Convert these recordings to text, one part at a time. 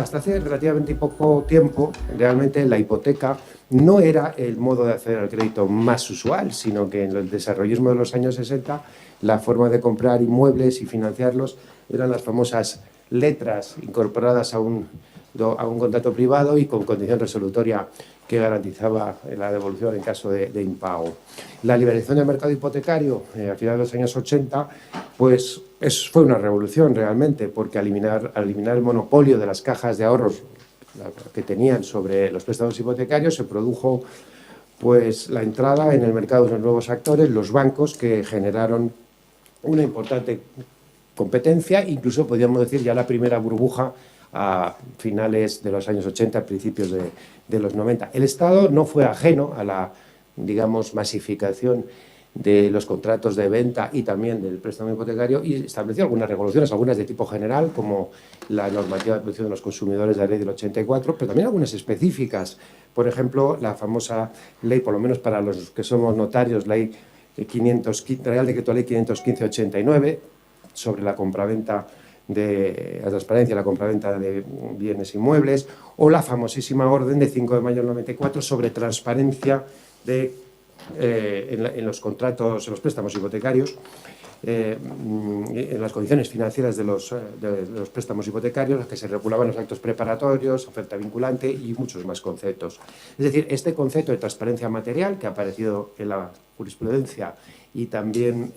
hasta hace relativamente poco tiempo, realmente la hipoteca no era el modo de acceder al crédito más usual, sino que en el desarrollismo de los años 60 la forma de comprar inmuebles y financiarlos eran las famosas letras incorporadas a un contrato privado y con condición resolutoria que garantizaba la devolución en caso de impago. La liberalización del mercado hipotecario a finales de los años 80 pues fue una revolución realmente, porque al eliminar el monopolio de las cajas de ahorros que tenían sobre los préstamos hipotecarios, se produjo pues la entrada en el mercado de los nuevos actores, los bancos, que generaron una importante competencia, incluso podríamos decir ya la primera burbuja a finales de los años 80, principios de los 90. El Estado no fue ajeno a la, digamos, masificación de los contratos de venta y también del préstamo hipotecario, y estableció algunas regulaciones, algunas de tipo general, como la normativa de protección de los consumidores de la ley del 84, pero también algunas específicas. Por ejemplo, la famosa ley, por lo menos para los que somos notarios, Real Decreto Ley 515/89, sobre la compraventa la transparencia, la compraventa de bienes inmuebles, o la famosísima orden de 5 de mayo del 94 sobre transparencia en los contratos, en los préstamos hipotecarios, en las condiciones financieras de los préstamos hipotecarios, las que se regulaban los actos preparatorios, oferta vinculante y muchos más conceptos. Es decir, este concepto de transparencia material, que ha aparecido en la jurisprudencia y también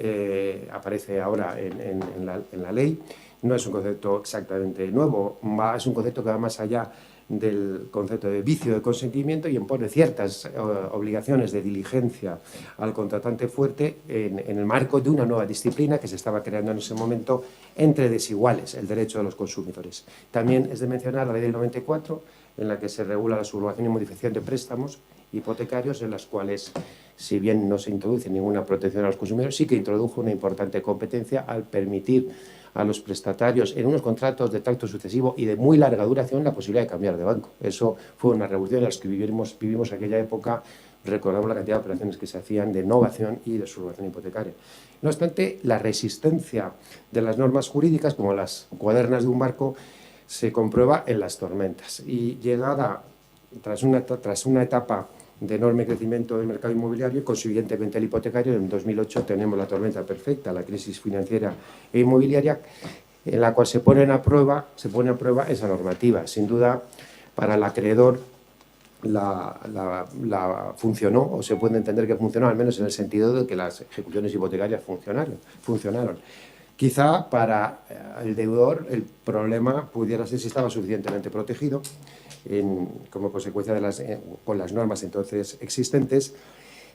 aparece ahora en la ley, no es un concepto exactamente nuevo, es un concepto que va más allá del concepto de vicio de consentimiento y impone ciertas obligaciones de diligencia al contratante fuerte en el marco de una nueva disciplina que se estaba creando en ese momento entre desiguales, el derecho de los consumidores. También es de mencionar la ley del 94, en la que se regula la subrogación y modificación de préstamos hipotecarios, en las cuales, si bien no se introduce ninguna protección a los consumidores, sí que introdujo una importante competencia al permitir a los prestatarios en unos contratos de tracto sucesivo y de muy larga duración la posibilidad de cambiar de banco. Eso fue una revolución en la que vivimos aquella época. Recordamos la cantidad de operaciones que se hacían de novación y de subrogación hipotecaria. No obstante, la resistencia de las normas jurídicas, como las cuadernas de un barco, se comprueba en las tormentas. Y llegada, tras una etapa de enorme crecimiento del mercado inmobiliario y consiguientemente el hipotecario, en 2008 tenemos la tormenta perfecta, la crisis financiera e inmobiliaria, en la cual se pone a prueba esa normativa. Sin duda, para el acreedor la funcionó, o se puede entender que funcionó, al menos en el sentido de que las ejecuciones hipotecarias funcionaron. Quizá para el deudor el problema pudiera ser si estaba suficientemente protegido como consecuencia con las normas entonces existentes.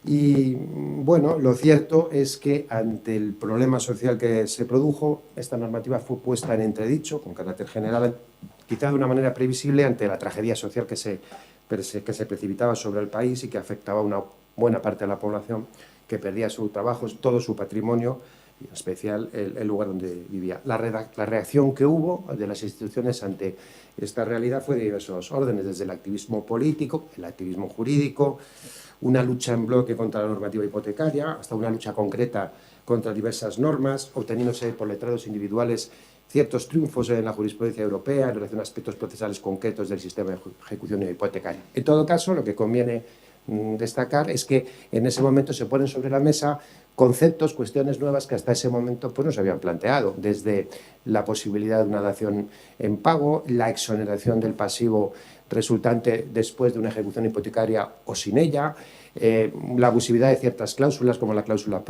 Y bueno, lo cierto es que ante el problema social que se produjo, esta normativa fue puesta en entredicho con carácter general, quizá de una manera previsible, ante la tragedia social que se precipitaba sobre el país y que afectaba a una buena parte de la población, que perdía su trabajo, todo su patrimonio, y en especial el lugar donde vivía. La reacción que hubo de las instituciones ante esta realidad fue de diversos órdenes, desde el activismo político, el activismo jurídico, una lucha en bloque contra la normativa hipotecaria, hasta una lucha concreta contra diversas normas, obteniéndose por letrados individuales ciertos triunfos en la jurisprudencia europea en relación a aspectos procesales concretos del sistema de ejecución hipotecaria. En todo caso, lo que conviene destacar es que en ese momento se ponen sobre la mesa conceptos, cuestiones nuevas que hasta ese momento pues, no se habían planteado, desde la posibilidad de una dación en pago, la exoneración del pasivo resultante después de una ejecución hipotecaria o sin ella, la abusividad de ciertas cláusulas como la cláusula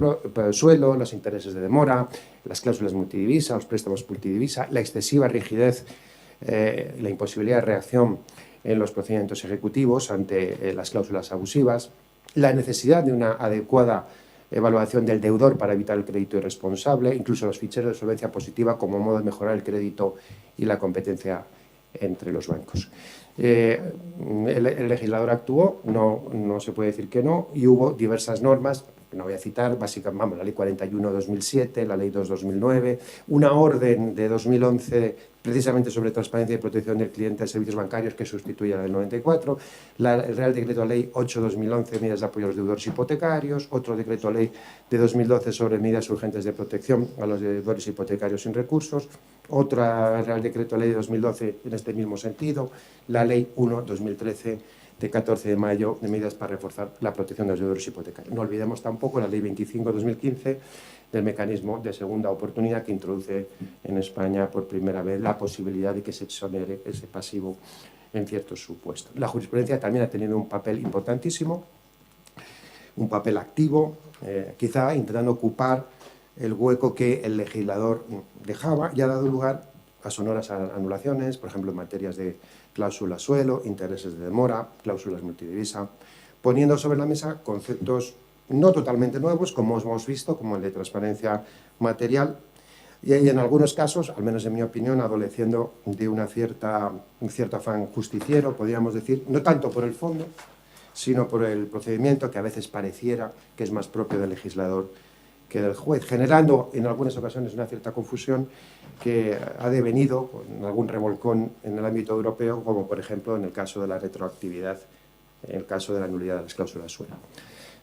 suelo, los intereses de demora, las cláusulas multidivisa, los préstamos multidivisa, la excesiva rigidez, la imposibilidad de reacción en los procedimientos ejecutivos ante las cláusulas abusivas, la necesidad de una adecuada evaluación del deudor para evitar el crédito irresponsable, incluso los ficheros de solvencia positiva como modo de mejorar el crédito y la competencia entre los bancos. El legislador actuó, no se puede decir que no, y hubo diversas normas no voy a citar, básicamente, vamos, la Ley 41/2007, la Ley 2/2009, una orden de 2011 precisamente sobre transparencia y protección del cliente de servicios bancarios que sustituye a la del 94, el Real Decreto Ley 8/2011, medidas de apoyo a los deudores hipotecarios, otro Decreto Ley de 2012 sobre medidas urgentes de protección a los deudores hipotecarios sin recursos, otra Real Decreto Ley de 2012 en este mismo sentido, la Ley 1/2013 de 14 de mayo de medidas para reforzar la protección de los deudores hipotecarios. No olvidemos tampoco la Ley 25/2015 del mecanismo de segunda oportunidad que introduce en España por primera vez la posibilidad de que se exonere ese pasivo en ciertos supuestos. La jurisprudencia también ha tenido un papel importantísimo, un papel activo, quizá intentando ocupar el hueco que el legislador dejaba y ha dado lugar a sonoras anulaciones, por ejemplo, en materias de cláusula suelo, intereses de demora, cláusulas multidivisa, poniendo sobre la mesa conceptos no totalmente nuevos, como hemos visto, como el de transparencia material, y en algunos casos, al menos en mi opinión, adoleciendo de un cierto afán justiciero, podríamos decir, no tanto por el fondo, sino por el procedimiento que a veces pareciera que es más propio del legislador que del juez, generando en algunas ocasiones una cierta confusión que ha devenido con algún revolcón en el ámbito europeo, como por ejemplo en el caso de la retroactividad, en el caso de la nulidad de las cláusulas suelo.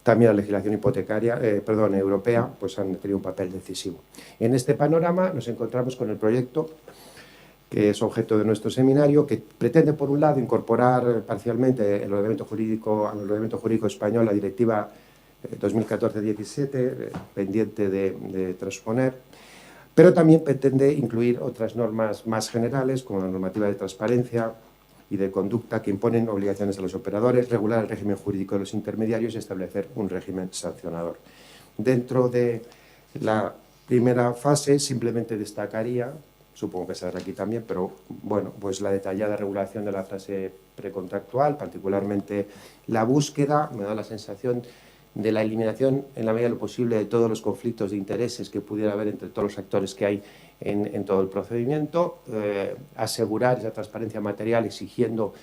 También la legislación hipotecaria, europea, pues han tenido un papel decisivo. En este panorama nos encontramos con el proyecto que es objeto de nuestro seminario, que pretende, por un lado, incorporar parcialmente al ordenamiento jurídico español la Directiva 2014-17, pendiente de transponer, pero también pretende incluir otras normas más generales, como la normativa de transparencia y de conducta, que imponen obligaciones a los operadores, regular el régimen jurídico de los intermediarios y establecer un régimen sancionador. Dentro de la primera fase, simplemente destacaría, supongo que será aquí también, pero bueno, pues la detallada regulación de la fase precontractual, particularmente la búsqueda, me da la sensación de la eliminación en la medida de lo posible de todos los conflictos de intereses que pudiera haber entre todos los actores que hay en todo el procedimiento, asegurar esa transparencia material exigiendo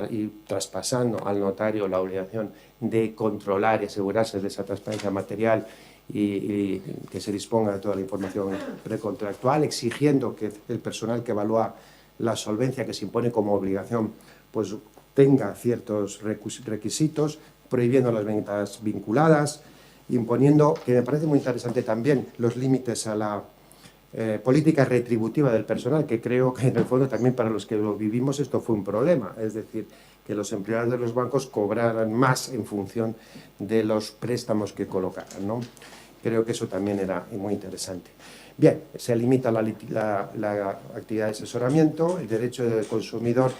y traspasando al notario la obligación de controlar y asegurarse de esa transparencia material y que se disponga de toda la información precontractual, exigiendo que el personal que evalúa la solvencia que se impone como obligación pues tenga ciertos requisitos, prohibiendo las ventas vinculadas, imponiendo, que me parece muy interesante también, los límites a la política retributiva del personal, que creo que en el fondo también para los que lo vivimos esto fue un problema, es decir, que los empleados de los bancos cobraran más en función de los préstamos que colocaran, ¿no? Creo que eso también era muy interesante. Bien, se limita la actividad de asesoramiento, el derecho del consumidor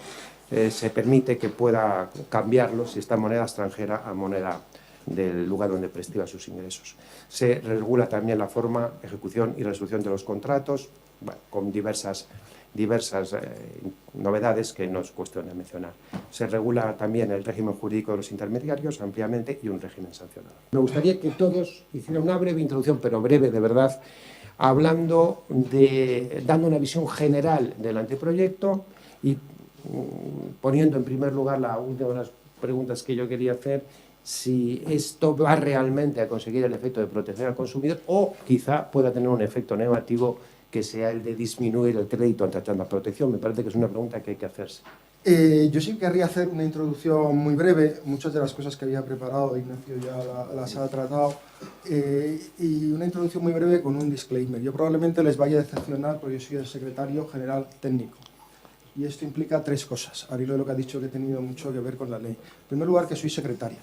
se permite que pueda cambiarlo si está en moneda extranjera a moneda del lugar donde perciba sus ingresos. Se regula también la forma, ejecución y resolución de los contratos, bueno, con diversas novedades que no es cuestión de mencionar. Se regula también el régimen jurídico de los intermediarios ampliamente y un régimen sancionador. Me gustaría que todos hicieran una breve introducción, pero breve de verdad, dando una visión general del anteproyecto y poniendo en primer lugar una de las preguntas que yo quería hacer, si esto va realmente a conseguir el efecto de proteger al consumidor o quizá pueda tener un efecto negativo que sea el de disminuir el crédito ante tanta protección. Me parece que es una pregunta que hay que hacerse. Yo sí querría hacer una introducción muy breve. Muchas de las cosas que había preparado Ignacio ya las ha tratado, y una introducción muy breve con un disclaimer. Yo probablemente les vaya a decepcionar porque yo soy el secretario general técnico y esto implica tres cosas, al hilo de lo que ha dicho, que he tenido mucho que ver con la ley. En primer lugar, que soy secretario.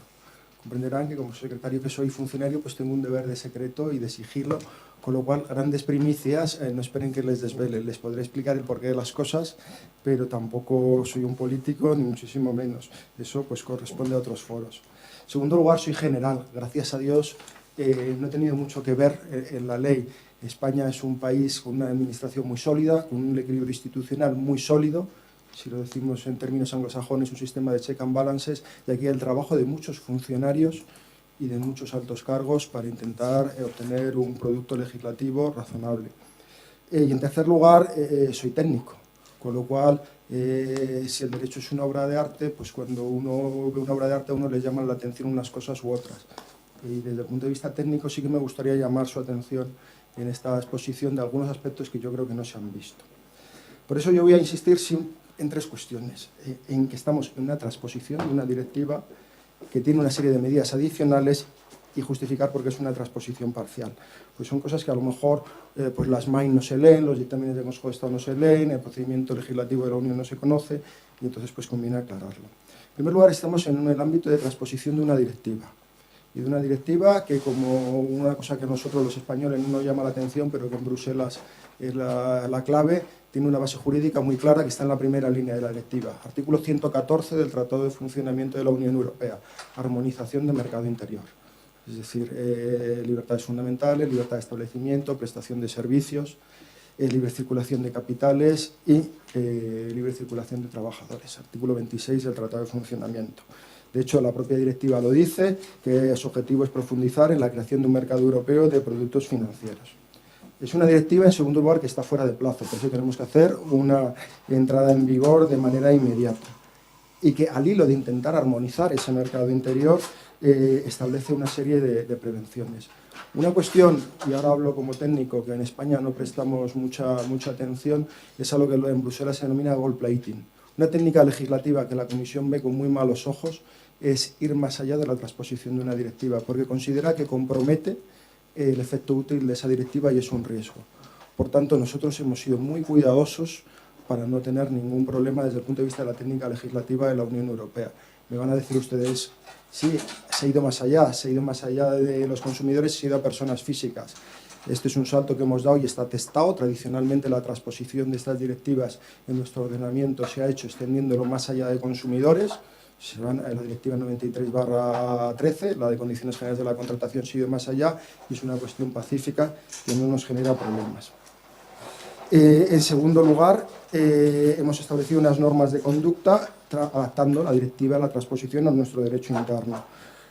Comprenderán que como secretario que soy funcionario, pues tengo un deber de secreto y de sigilo, con lo cual grandes primicias, no esperen que les desvele, les podré explicar el porqué de las cosas, pero tampoco soy un político, ni muchísimo menos. Eso pues corresponde a otros foros. En segundo lugar, soy general. Gracias a Dios no he tenido mucho que ver en la ley. España es un país con una administración muy sólida, con un equilibrio institucional muy sólido, si lo decimos en términos anglosajones, un sistema de check and balances, y aquí el trabajo de muchos funcionarios y de muchos altos cargos para intentar obtener un producto legislativo razonable. Y en tercer lugar, soy técnico, con lo cual, si el derecho es una obra de arte, pues cuando uno ve una obra de arte a uno le llaman la atención unas cosas u otras. Y desde el punto de vista técnico sí que me gustaría llamar su atención en esta exposición de algunos aspectos que yo creo que no se han visto. Por eso yo voy a insistir en tres cuestiones. En que estamos en una transposición de una directiva que tiene una serie de medidas adicionales y justificar por qué es una transposición parcial. Pues son cosas que a lo mejor pues las MAI no se leen, los dictámenes del Consejo de Estado no se leen, el procedimiento legislativo de la Unión no se conoce y entonces pues conviene aclararlo. En primer lugar, estamos en el ámbito de transposición de una directiva. Y de una directiva que, como una cosa que a nosotros los españoles no nos llama la atención, pero que en Bruselas es la clave, tiene una base jurídica muy clara que está en la primera línea de la directiva. Artículo 114 del Tratado de Funcionamiento de la Unión Europea. Armonización del mercado interior. Es decir, libertades fundamentales, libertad de establecimiento, prestación de servicios, libre circulación de capitales y libre circulación de trabajadores. Artículo 26 del Tratado de Funcionamiento. De hecho, la propia directiva lo dice, que su objetivo es profundizar en la creación de un mercado europeo de productos financieros. Es una directiva, en segundo lugar, que está fuera de plazo, por eso tenemos que hacer una entrada en vigor de manera inmediata. Y que al hilo de intentar armonizar ese mercado interior, establece una serie de prevenciones. Una cuestión, y ahora hablo como técnico, que en España no prestamos mucha atención, es a lo que en Bruselas se denomina gold plating. Una técnica legislativa que la Comisión ve con muy malos ojos es ir más allá de la transposición de una directiva, porque considera que compromete el efecto útil de esa directiva y es un riesgo. Por tanto, nosotros hemos sido muy cuidadosos para no tener ningún problema desde el punto de vista de la técnica legislativa de la Unión Europea. Me van a decir ustedes, sí, se ha ido más allá de los consumidores, se ha ido a personas físicas. Este es un salto que hemos dado y está testado. Tradicionalmente la transposición de estas directivas en nuestro ordenamiento se ha hecho extendiéndolo más allá de consumidores. Se van a la directiva 93/13, la de condiciones generales de la contratación, se ha ido más allá y es una cuestión pacífica que no nos genera problemas. En segundo lugar, hemos establecido unas normas de conducta adaptando la directiva a la transposición a nuestro derecho interno,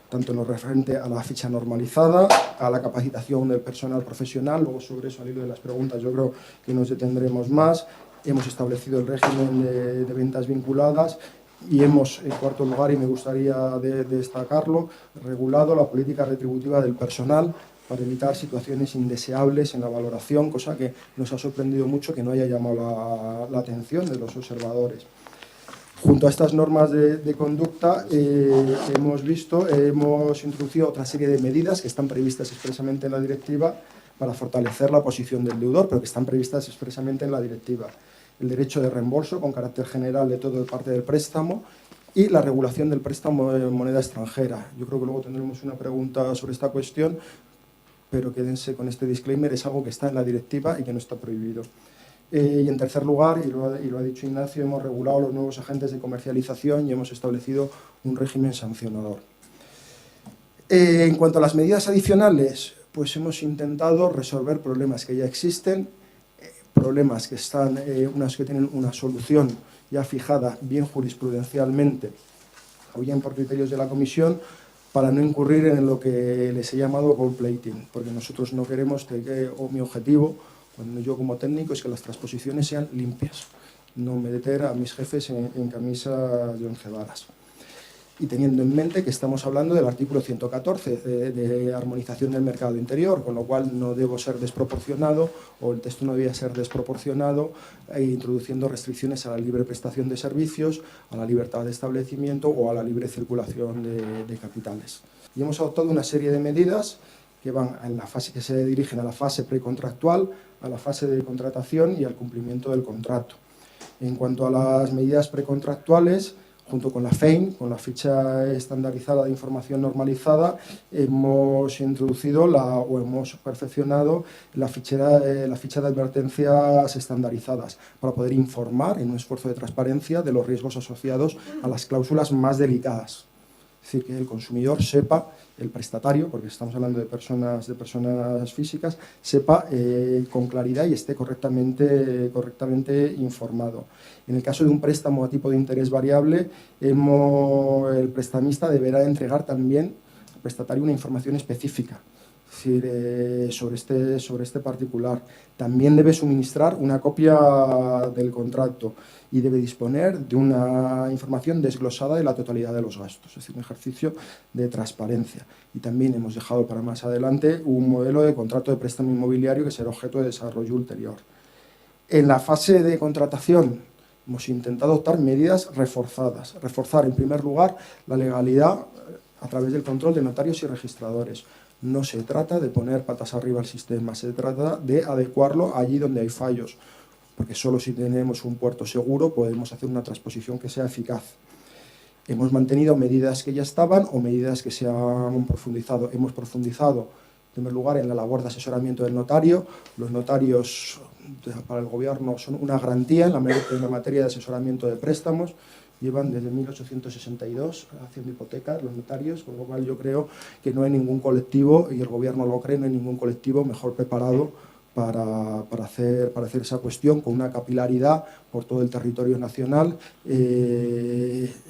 tanto en lo referente a la ficha normalizada, a la capacitación del personal profesional. Luego, sobre eso, al hilo de las preguntas, yo creo que nos detendremos más. Hemos establecido el régimen de ventas vinculadas y hemos, en cuarto lugar, y me gustaría destacarlo, regulado la política retributiva del personal para evitar situaciones indeseables en la valoración, cosa que nos ha sorprendido mucho que no haya llamado la atención de los observadores. Junto a estas normas de conducta hemos introducido otra serie de medidas que están previstas expresamente en la directiva para fortalecer la posición del deudor, pero que están previstas expresamente en la directiva. El derecho de reembolso con carácter general de toda parte del préstamo y la regulación del préstamo en moneda extranjera. Yo creo que luego tendremos una pregunta sobre esta cuestión, pero quédense con este disclaimer, es algo que está en la directiva y que no está prohibido. Y en tercer lugar, y lo ha dicho Ignacio, hemos regulado los nuevos agentes de comercialización y hemos establecido un régimen sancionador. En cuanto a las medidas adicionales, pues hemos intentado resolver problemas que ya existen, problemas que unas que tienen una solución ya fijada bien jurisprudencialmente o bien por criterios de la Comisión, para no incurrir en lo que les he llamado gold plating, porque nosotros no queremos o mi objetivo, cuando yo como técnico, es que las transposiciones sean limpias, no meter a mis jefes en camisas de 11 varas. Y teniendo en mente que estamos hablando del artículo 114 de armonización del mercado interior, con lo cual no debo ser desproporcionado, o el texto no debía ser desproporcionado, introduciendo restricciones a la libre prestación de servicios, a la libertad de establecimiento o a la libre circulación de capitales. Y hemos adoptado una serie de medidas que van en la fase que se dirigen a la fase precontractual, a la fase de contratación y al cumplimiento del contrato. En cuanto a las medidas precontractuales, junto con la FEIN, con la ficha estandarizada de información normalizada, hemos introducido o hemos perfeccionado la ficha de advertencias estandarizadas para poder informar en un esfuerzo de transparencia de los riesgos asociados a las cláusulas más delicadas. Es decir, que el consumidor sepa, el prestatario, porque estamos hablando de personas físicas, sepa con claridad y esté correctamente informado. En el caso de un préstamo a tipo de interés variable, el prestamista deberá entregar también al prestatario una información específica. Es Es decir, sobre este particular. También debe suministrar una copia del contrato y debe disponer de una información desglosada de la totalidad de los gastos, es decir, un ejercicio de transparencia. Y también hemos dejado para más adelante un modelo de contrato de préstamo inmobiliario que será objeto de desarrollo ulterior. En la fase de contratación hemos intentado adoptar medidas reforzadas. Reforzar, en primer lugar, la legalidad a través del control de notarios y registradores. No se trata de poner patas arriba al sistema, se trata de adecuarlo allí donde hay fallos, porque solo si tenemos un puerto seguro podemos hacer una transposición que sea eficaz. Hemos mantenido medidas que ya estaban o medidas que se han profundizado. Hemos profundizado, en primer lugar, en la labor de asesoramiento del notario. Los notarios para el Gobierno son una garantía en la materia de asesoramiento de préstamos. Llevan desde 1862 haciendo hipotecas los notarios, con lo cual yo creo que no hay ningún colectivo, y el Gobierno lo cree, no hay ningún colectivo mejor preparado para hacer esa cuestión con una capilaridad por todo el territorio nacional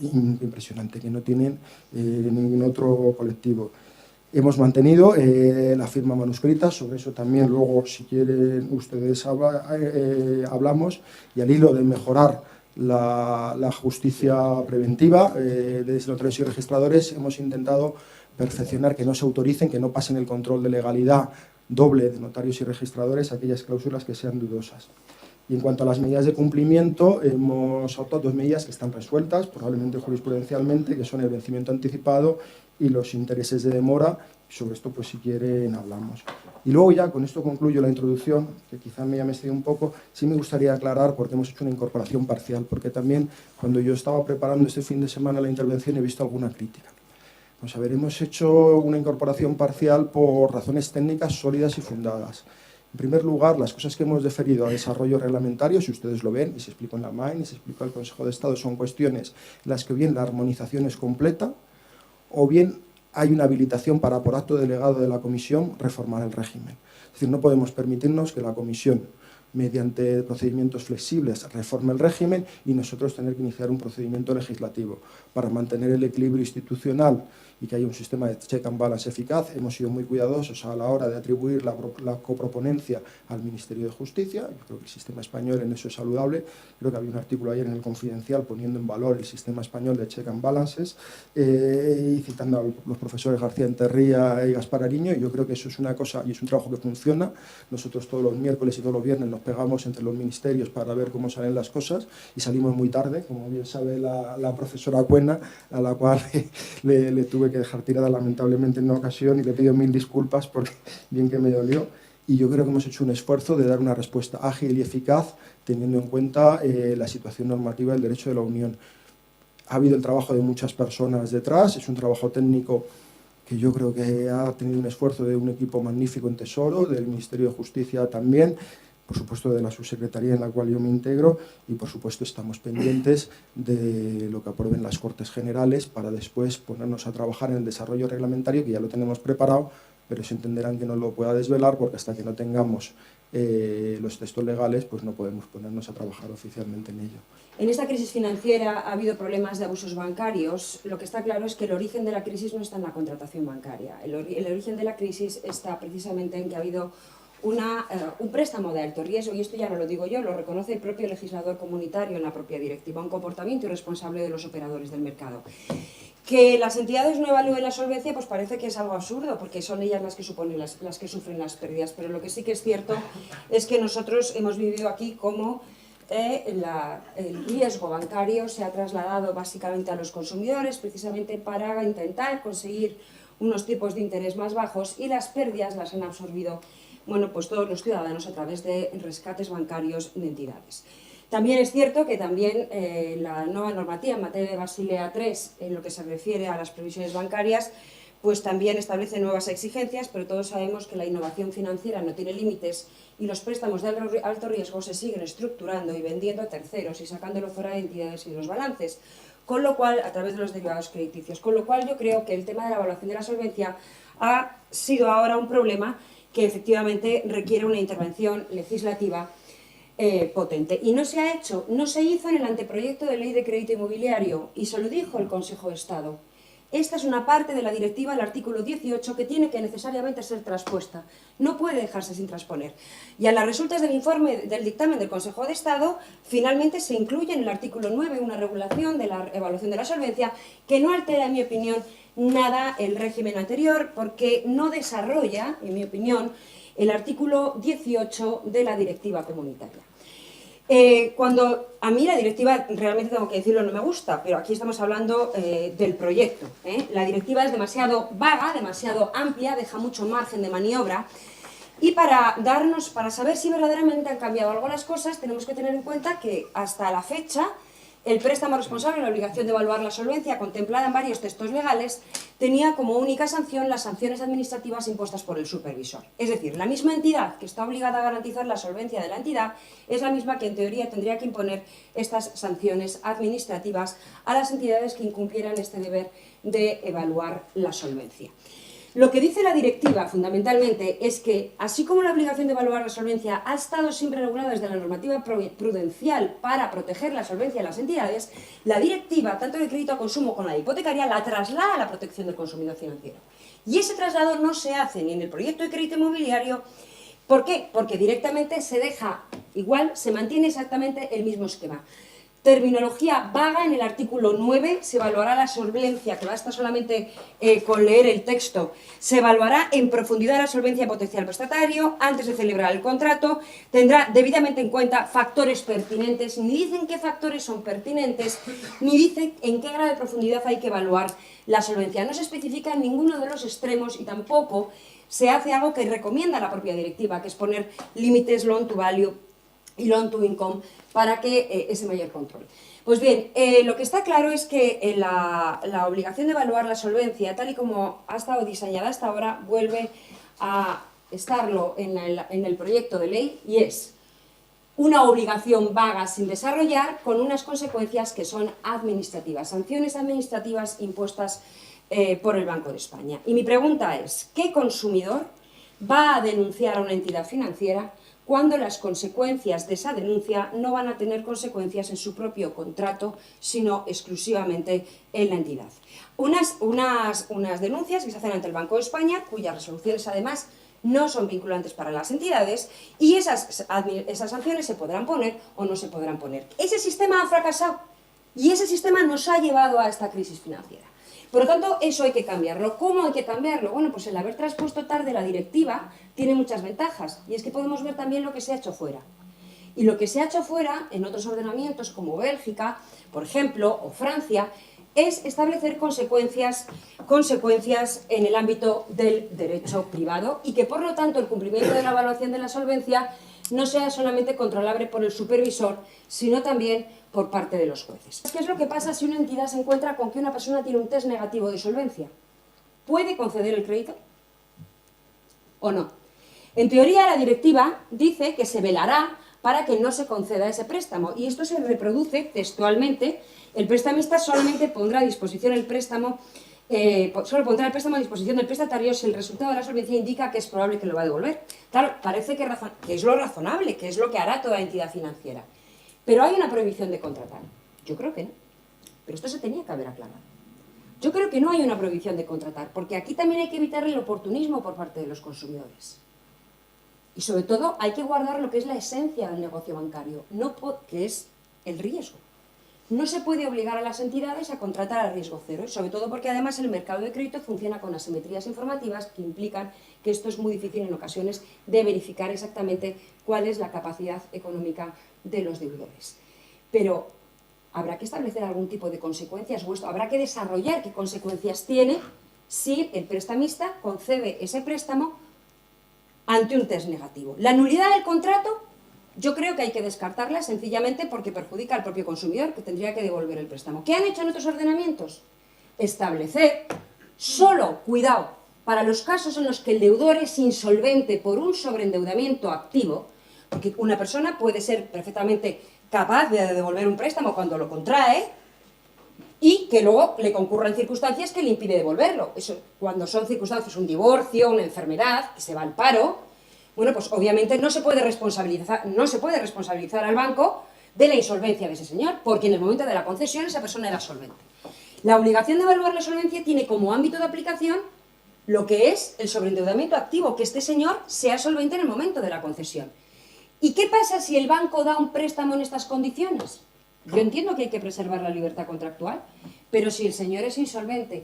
impresionante, que no tienen ningún otro colectivo. Hemos mantenido la firma manuscrita, sobre eso también luego, si quieren ustedes, hablamos, y al hilo de mejorar la justicia preventiva desde notarios y registradores hemos intentado perfeccionar, que no se autoricen, que no pasen el control de legalidad doble de notarios y registradores aquellas cláusulas que sean dudosas. Y en cuanto a las medidas de cumplimiento, hemos adoptado dos medidas que están resueltas, probablemente jurisprudencialmente, que son el vencimiento anticipado y los intereses de demora. Sobre esto, pues si quieren, hablamos. Y luego ya, con esto concluyo la introducción, que quizá me haya mezclado un poco. Sí me gustaría aclarar, porque hemos hecho una incorporación parcial, porque también cuando yo estaba preparando este fin de semana la intervención he visto alguna crítica. Vamos a ver, hemos hecho una incorporación parcial por razones técnicas sólidas y fundadas. En primer lugar, las cosas que hemos deferido a desarrollo reglamentario, si ustedes lo ven, y se explicó en la MAIN, y se explicó en el Consejo de Estado, son cuestiones en las que bien la armonización es completa, o bien hay una habilitación para, por acto delegado de la Comisión, reformar el régimen. Es decir, no podemos permitirnos que la Comisión, mediante procedimientos flexibles, reforme el régimen y nosotros tener que iniciar un procedimiento legislativo. Para mantener el equilibrio institucional y que haya un sistema de check and balance eficaz, hemos sido muy cuidadosos a la hora de atribuir la coproponencia al Ministerio de Justicia. Yo creo que el sistema español en eso es saludable. Creo que había un artículo ayer en el Confidencial poniendo en valor el sistema español de check and balances y citando a los profesores García Enterría y Gaspar Ariño, y yo creo que eso es una cosa y es un trabajo que funciona. Nosotros todos los miércoles y todos los viernes nos pegamos entre los ministerios para ver cómo salen las cosas y salimos muy tarde, como bien sabe la profesora Cuena, a la cual le tuve que dejar tirada lamentablemente en una ocasión y le pido 1000 disculpas porque bien que me dolió. Y yo creo que hemos hecho un esfuerzo de dar una respuesta ágil y eficaz teniendo en cuenta la situación normativa del derecho de la Unión. Ha habido el trabajo de muchas personas detrás, es un trabajo técnico que yo creo que ha tenido un esfuerzo de un equipo magnífico en Tesoro, del Ministerio de Justicia también, por supuesto de la subsecretaría en la cual yo me integro, y por supuesto estamos pendientes de lo que aprueben las Cortes Generales para después ponernos a trabajar en el desarrollo reglamentario, que ya lo tenemos preparado, pero se entenderán que no lo pueda desvelar porque hasta que no tengamos los textos legales pues no podemos ponernos a trabajar oficialmente en ello. En esta crisis financiera ha habido problemas de abusos bancarios. Lo que está claro es que el origen de la crisis no está en la contratación bancaria. El origen de la crisis está precisamente en que ha habido un préstamo de alto riesgo, y esto ya no lo digo yo, lo reconoce el propio legislador comunitario en la propia directiva, un comportamiento irresponsable de los operadores del mercado. Que las entidades no evalúen la solvencia, pues parece que es algo absurdo, porque son ellas las que sufren las pérdidas, pero lo que sí que es cierto es que nosotros hemos vivido aquí como el riesgo bancario se ha trasladado básicamente a los consumidores, precisamente para intentar conseguir unos tipos de interés más bajos, y las pérdidas las han absorbido, bueno, pues todos los ciudadanos a través de rescates bancarios de entidades. También es cierto que también la nueva normativa en materia de Basilea III, en lo que se refiere a las previsiones bancarias, pues también establece nuevas exigencias, pero todos sabemos que la innovación financiera no tiene límites y los préstamos de alto riesgo se siguen estructurando y vendiendo a terceros y sacándolo fuera de entidades y de los balances, con lo cual, a través de los derivados crediticios. Con lo cual yo creo que el tema de la evaluación de la solvencia ha sido ahora un problema que efectivamente requiere una intervención legislativa potente. Y no se ha hecho, no se hizo en el anteproyecto de ley de crédito inmobiliario, y se lo dijo el Consejo de Estado. esta es una parte de la directiva, el artículo 18, que tiene que necesariamente ser traspuesta. No puede dejarse sin transponer. Y a las resultas del informe del dictamen del Consejo de Estado, finalmente se incluye en el artículo 9 una regulación de la evaluación de la solvencia que no altera, en mi opinión, nada el régimen anterior, porque no desarrolla, en mi opinión, el artículo 18 de la directiva comunitaria. Cuando a mí la directiva, realmente tengo que decirlo, no me gusta, pero aquí estamos hablando del proyecto. La directiva es demasiado vaga, demasiado amplia, deja mucho margen de maniobra, y para saber si verdaderamente han cambiado algo las cosas, tenemos que tener en cuenta que hasta la fecha el préstamo responsable, la obligación de evaluar la solvencia contemplada en varios textos legales, tenía como única sanción las sanciones administrativas impuestas por el supervisor. Es decir, la misma entidad que está obligada a garantizar la solvencia de la entidad es la misma que en teoría tendría que imponer estas sanciones administrativas a las entidades que incumplieran este deber de evaluar la solvencia. Lo que dice la directiva, fundamentalmente, es que, así como la obligación de evaluar la solvencia ha estado siempre regulada desde la normativa prudencial para proteger la solvencia de las entidades, la directiva, tanto de crédito a consumo como la hipotecaria, la traslada a la protección del consumidor financiero. Y ese traslado no se hace ni en el proyecto de crédito inmobiliario. ¿Por qué? Porque directamente se deja igual, se mantiene exactamente el mismo esquema. Terminología vaga en el artículo 9, se evaluará la solvencia, que basta solamente con leer el texto, se evaluará en profundidad la solvencia potencial prestatario antes de celebrar el contrato, tendrá debidamente en cuenta factores pertinentes, ni dicen qué factores son pertinentes, ni dicen en qué grado de profundidad hay que evaluar la solvencia. No se especifica en ninguno de los extremos y tampoco se hace algo que recomienda la propia directiva, que es poner límites loan to value y loan to income para que ese mayor control. Pues bien, lo que está claro es que la obligación de evaluar la solvencia, tal y como ha estado diseñada hasta ahora, vuelve a estarlo en el proyecto de ley, y es una obligación vaga sin desarrollar con unas consecuencias que son administrativas, sanciones administrativas impuestas por el Banco de España. Y mi pregunta es, ¿qué consumidor va a denunciar a una entidad financiera cuando las consecuencias de esa denuncia no van a tener consecuencias en su propio contrato, sino exclusivamente en la entidad? Unas denuncias que se hacen ante el Banco de España, cuyas resoluciones además no son vinculantes para las entidades, y esas sanciones se podrán poner o no se podrán poner. Ese sistema ha fracasado y ese sistema nos ha llevado a esta crisis financiera. Por lo tanto, eso hay que cambiarlo. ¿Cómo hay que cambiarlo? Bueno, pues el haber traspuesto tarde la directiva tiene muchas ventajas, y es que podemos ver también lo que se ha hecho fuera. Y lo que se ha hecho fuera, en otros ordenamientos como Bélgica, por ejemplo, o Francia, es establecer consecuencias en el ámbito del derecho privado, y que por lo tanto el cumplimiento de la evaluación de la solvencia no sea solamente controlable por el supervisor, sino también por parte de los jueces. ¿Qué es lo que pasa si una entidad se encuentra con que una persona tiene un test negativo de solvencia? ¿Puede conceder el crédito o no? En teoría, la directiva dice que se velará para que no se conceda ese préstamo, y esto se reproduce textualmente. El prestamista solamente pondrá a disposición el préstamo, solo pondrá el préstamo a disposición del prestatario si el resultado de la solvencia indica que es probable que lo va a devolver. Claro, parece que es lo razonable, que es lo que hará toda entidad financiera. Pero hay una prohibición de contratar. Yo creo que no. Pero esto se tenía que haber aclarado. Yo creo que no hay una prohibición de contratar, porque aquí también hay que evitar el oportunismo por parte de los consumidores. Y sobre todo hay que guardar lo que es la esencia del negocio bancario, que es el riesgo. No se puede obligar a las entidades a contratar a riesgo cero, sobre todo porque además el mercado de crédito funciona con asimetrías informativas que implican que esto es muy difícil en ocasiones de verificar exactamente cuál es la capacidad económica de los deudores. Pero habrá que establecer algún tipo de consecuencias, o esto habrá que desarrollar qué consecuencias tiene si el prestamista concede ese préstamo ante un test negativo. La nulidad del contrato, yo creo que hay que descartarla sencillamente porque perjudica al propio consumidor, que tendría que devolver el préstamo. ¿Qué han hecho en otros ordenamientos? Establecer solo, cuidado, para los casos en los que el deudor es insolvente por un sobreendeudamiento activo, porque una persona puede ser perfectamente capaz de devolver un préstamo cuando lo contrae y que luego le concurran circunstancias que le impiden devolverlo. Eso, cuando son circunstancias, un divorcio, una enfermedad, que se va al paro, bueno, pues obviamente no se puede responsabilizar al banco de la insolvencia de ese señor, porque en el momento de la concesión esa persona era solvente. La obligación de evaluar la solvencia tiene como ámbito de aplicación lo que es el sobreendeudamiento activo, que este señor sea solvente en el momento de la concesión. ¿Y qué pasa si el banco da un préstamo en estas condiciones? Yo entiendo que hay que preservar la libertad contractual, pero si el señor es insolvente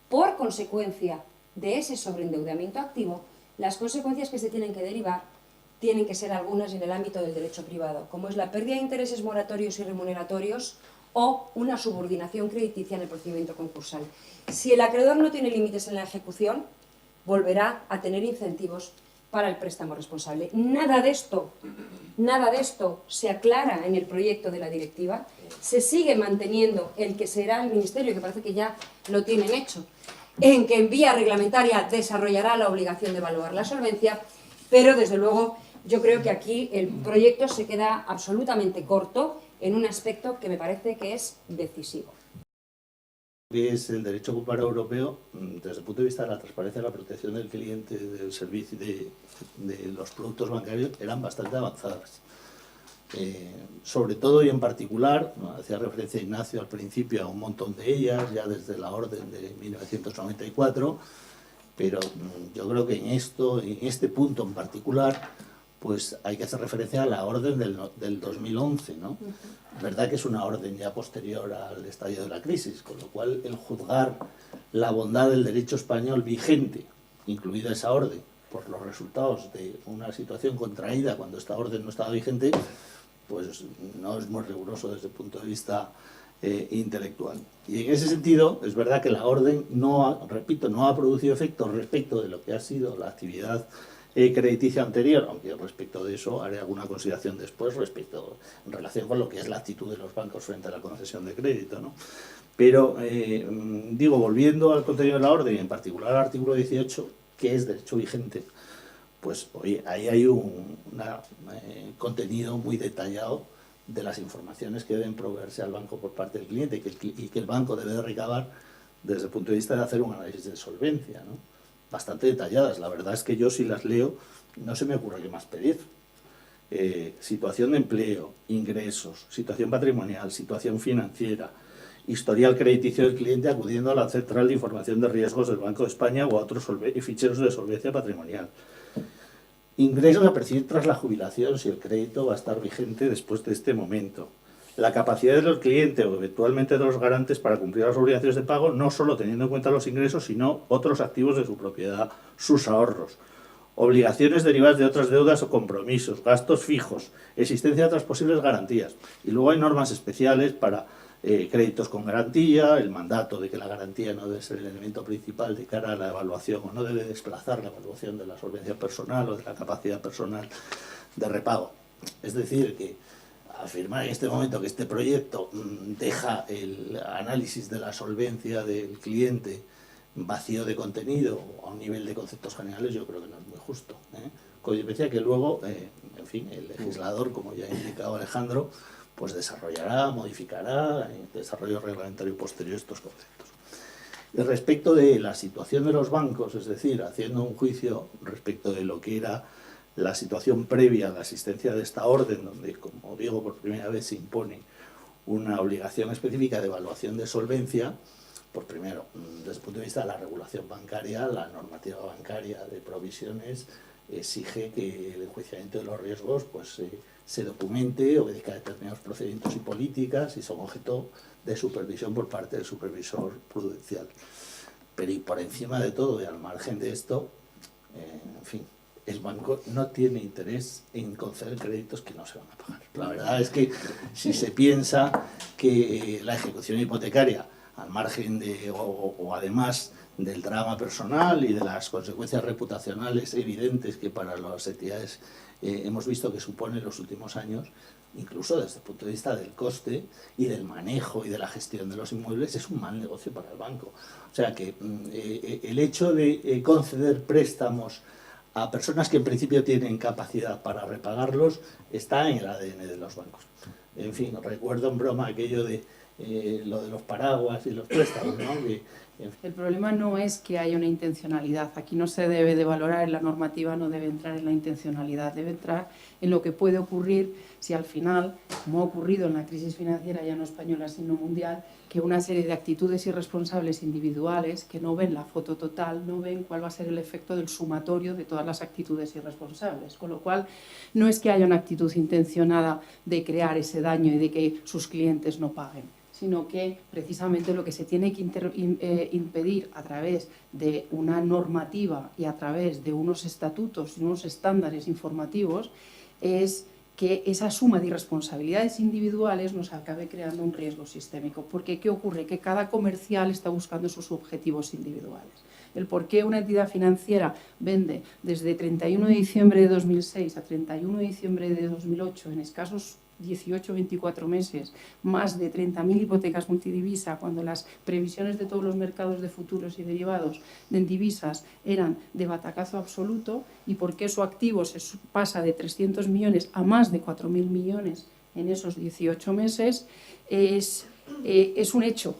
por consecuencia de ese sobreendeudamiento activo, las consecuencias que se tienen que derivar tienen que ser algunas en el ámbito del derecho privado, como es la pérdida de intereses moratorios y remuneratorios o una subordinación crediticia en el procedimiento concursal. Si el acreedor no tiene límites en la ejecución, volverá a tener incentivos para el préstamo responsable. Nada de esto se aclara en el proyecto de la directiva, se sigue manteniendo el que será el Ministerio, que parece que ya lo tienen hecho, en que en vía reglamentaria desarrollará la obligación de evaluar la solvencia, pero desde luego yo creo que aquí el proyecto se queda absolutamente corto en un aspecto que me parece que es decisivo. Es el derecho comparado europeo desde el punto de vista de la transparencia, la protección del cliente, del servicio de los productos bancarios eran bastante avanzadas. Sobre todo y en particular, hacía referencia Ignacio al principio a un montón de ellas, ya desde la orden de 1994, pero yo creo que en este punto en particular, pues hay que hacer referencia a la orden del 2011, ¿no? Es verdad que es una orden ya posterior al estallido de la crisis, con lo cual el juzgar la bondad del derecho español vigente, incluida esa orden, por los resultados de una situación contraída cuando esta orden no estaba vigente, pues no es muy riguroso desde el punto de vista intelectual. Y en ese sentido, es verdad que la orden no ha producido efectos respecto de lo que ha sido la actividad crediticia anterior, aunque respecto de eso haré alguna consideración después en relación con lo que es la actitud de los bancos frente a la concesión de crédito, ¿no? Pero, volviendo al contenido de la orden, y en particular al artículo 18, que es derecho vigente, pues oye, ahí hay un contenido muy detallado de las informaciones que deben proveerse al banco por parte del cliente y que el banco debe de recabar desde el punto de vista de hacer un análisis de solvencia, ¿no? Bastante detalladas. La verdad es que yo, si las leo, no se me ocurre qué más pedir. Situación de empleo, ingresos, situación patrimonial, situación financiera, historial crediticio del cliente acudiendo a la Central de Información de Riesgos del Banco de España o a otros ficheros de solvencia patrimonial. Ingresos a percibir tras la jubilación, si el crédito va a estar vigente después de este momento. La capacidad del cliente o eventualmente de los garantes para cumplir las obligaciones de pago, no solo teniendo en cuenta los ingresos, sino otros activos de su propiedad, sus ahorros. Obligaciones derivadas de otras deudas o compromisos, gastos fijos, existencia de otras posibles garantías. Y luego hay normas especiales para créditos con garantía, el mandato de que la garantía no debe ser el elemento principal de cara a la evaluación o no debe desplazar la evaluación de la solvencia personal o de la capacidad personal de repago. Es decir, que afirmar en este momento que este proyecto deja el análisis de la solvencia del cliente vacío de contenido o a un nivel de conceptos generales, yo creo que no es muy justo. Como yo decía que luego, en fin, el legislador, como ya ha indicado Alejandro, pues desarrollará, modificará en desarrollo reglamentario posterior estos conceptos. Y respecto de la situación de los bancos, es decir, haciendo un juicio respecto de lo que era la situación previa a la existencia de esta orden, donde, como digo, por primera vez se impone una obligación específica de evaluación de solvencia, pues primero, desde el punto de vista de la regulación bancaria, la normativa bancaria de provisiones exige que el enjuiciamiento de los riesgos pues, se documente, obedezca a determinados procedimientos y políticas y son objeto de supervisión por parte del supervisor prudencial. Pero y por encima de todo y al margen de esto, en fin, el banco no tiene interés en conceder créditos que no se van a pagar. La verdad es que si se piensa que la ejecución hipotecaria, al margen de, o además del drama personal y de las consecuencias reputacionales evidentes que para las entidades hemos visto que supone en los últimos años, incluso desde el punto de vista del coste y del manejo y de la gestión de los inmuebles, es un mal negocio para el banco. O sea que el hecho de conceder préstamos a personas que en principio tienen capacidad para repagarlos está en el ADN de los bancos. En fin, recuerdo en broma aquello de lo de los paraguas y los préstamos, ¿no? El problema no es que haya una intencionalidad. Aquí no se debe de valorar, en la normativa no debe entrar en la intencionalidad, debe entrar en lo que puede ocurrir si al final, como ha ocurrido en la crisis financiera ya no española sino mundial, que una serie de actitudes irresponsables individuales que no ven la foto total, no ven cuál va a ser el efecto del sumatorio de todas las actitudes irresponsables. Con lo cual, no es que haya una actitud intencionada de crear ese daño y de que sus clientes no paguen, sino que precisamente lo que se tiene que impedir a través de una normativa y a través de unos estatutos y unos estándares informativos es que esa suma de irresponsabilidades individuales nos acabe creando un riesgo sistémico. Porque ¿qué ocurre? Que cada comercial está buscando sus objetivos individuales. El por qué una entidad financiera vende desde 31 de diciembre de 2006 a 31 de diciembre de 2008 en escasos 18 o 24 meses, más de 30.000 hipotecas multidivisa, cuando las previsiones de todos los mercados de futuros y derivados en divisas eran de batacazo absoluto, y por qué su activo se pasa de 300 millones a más de 4.000 millones en esos 18 meses, es un hecho.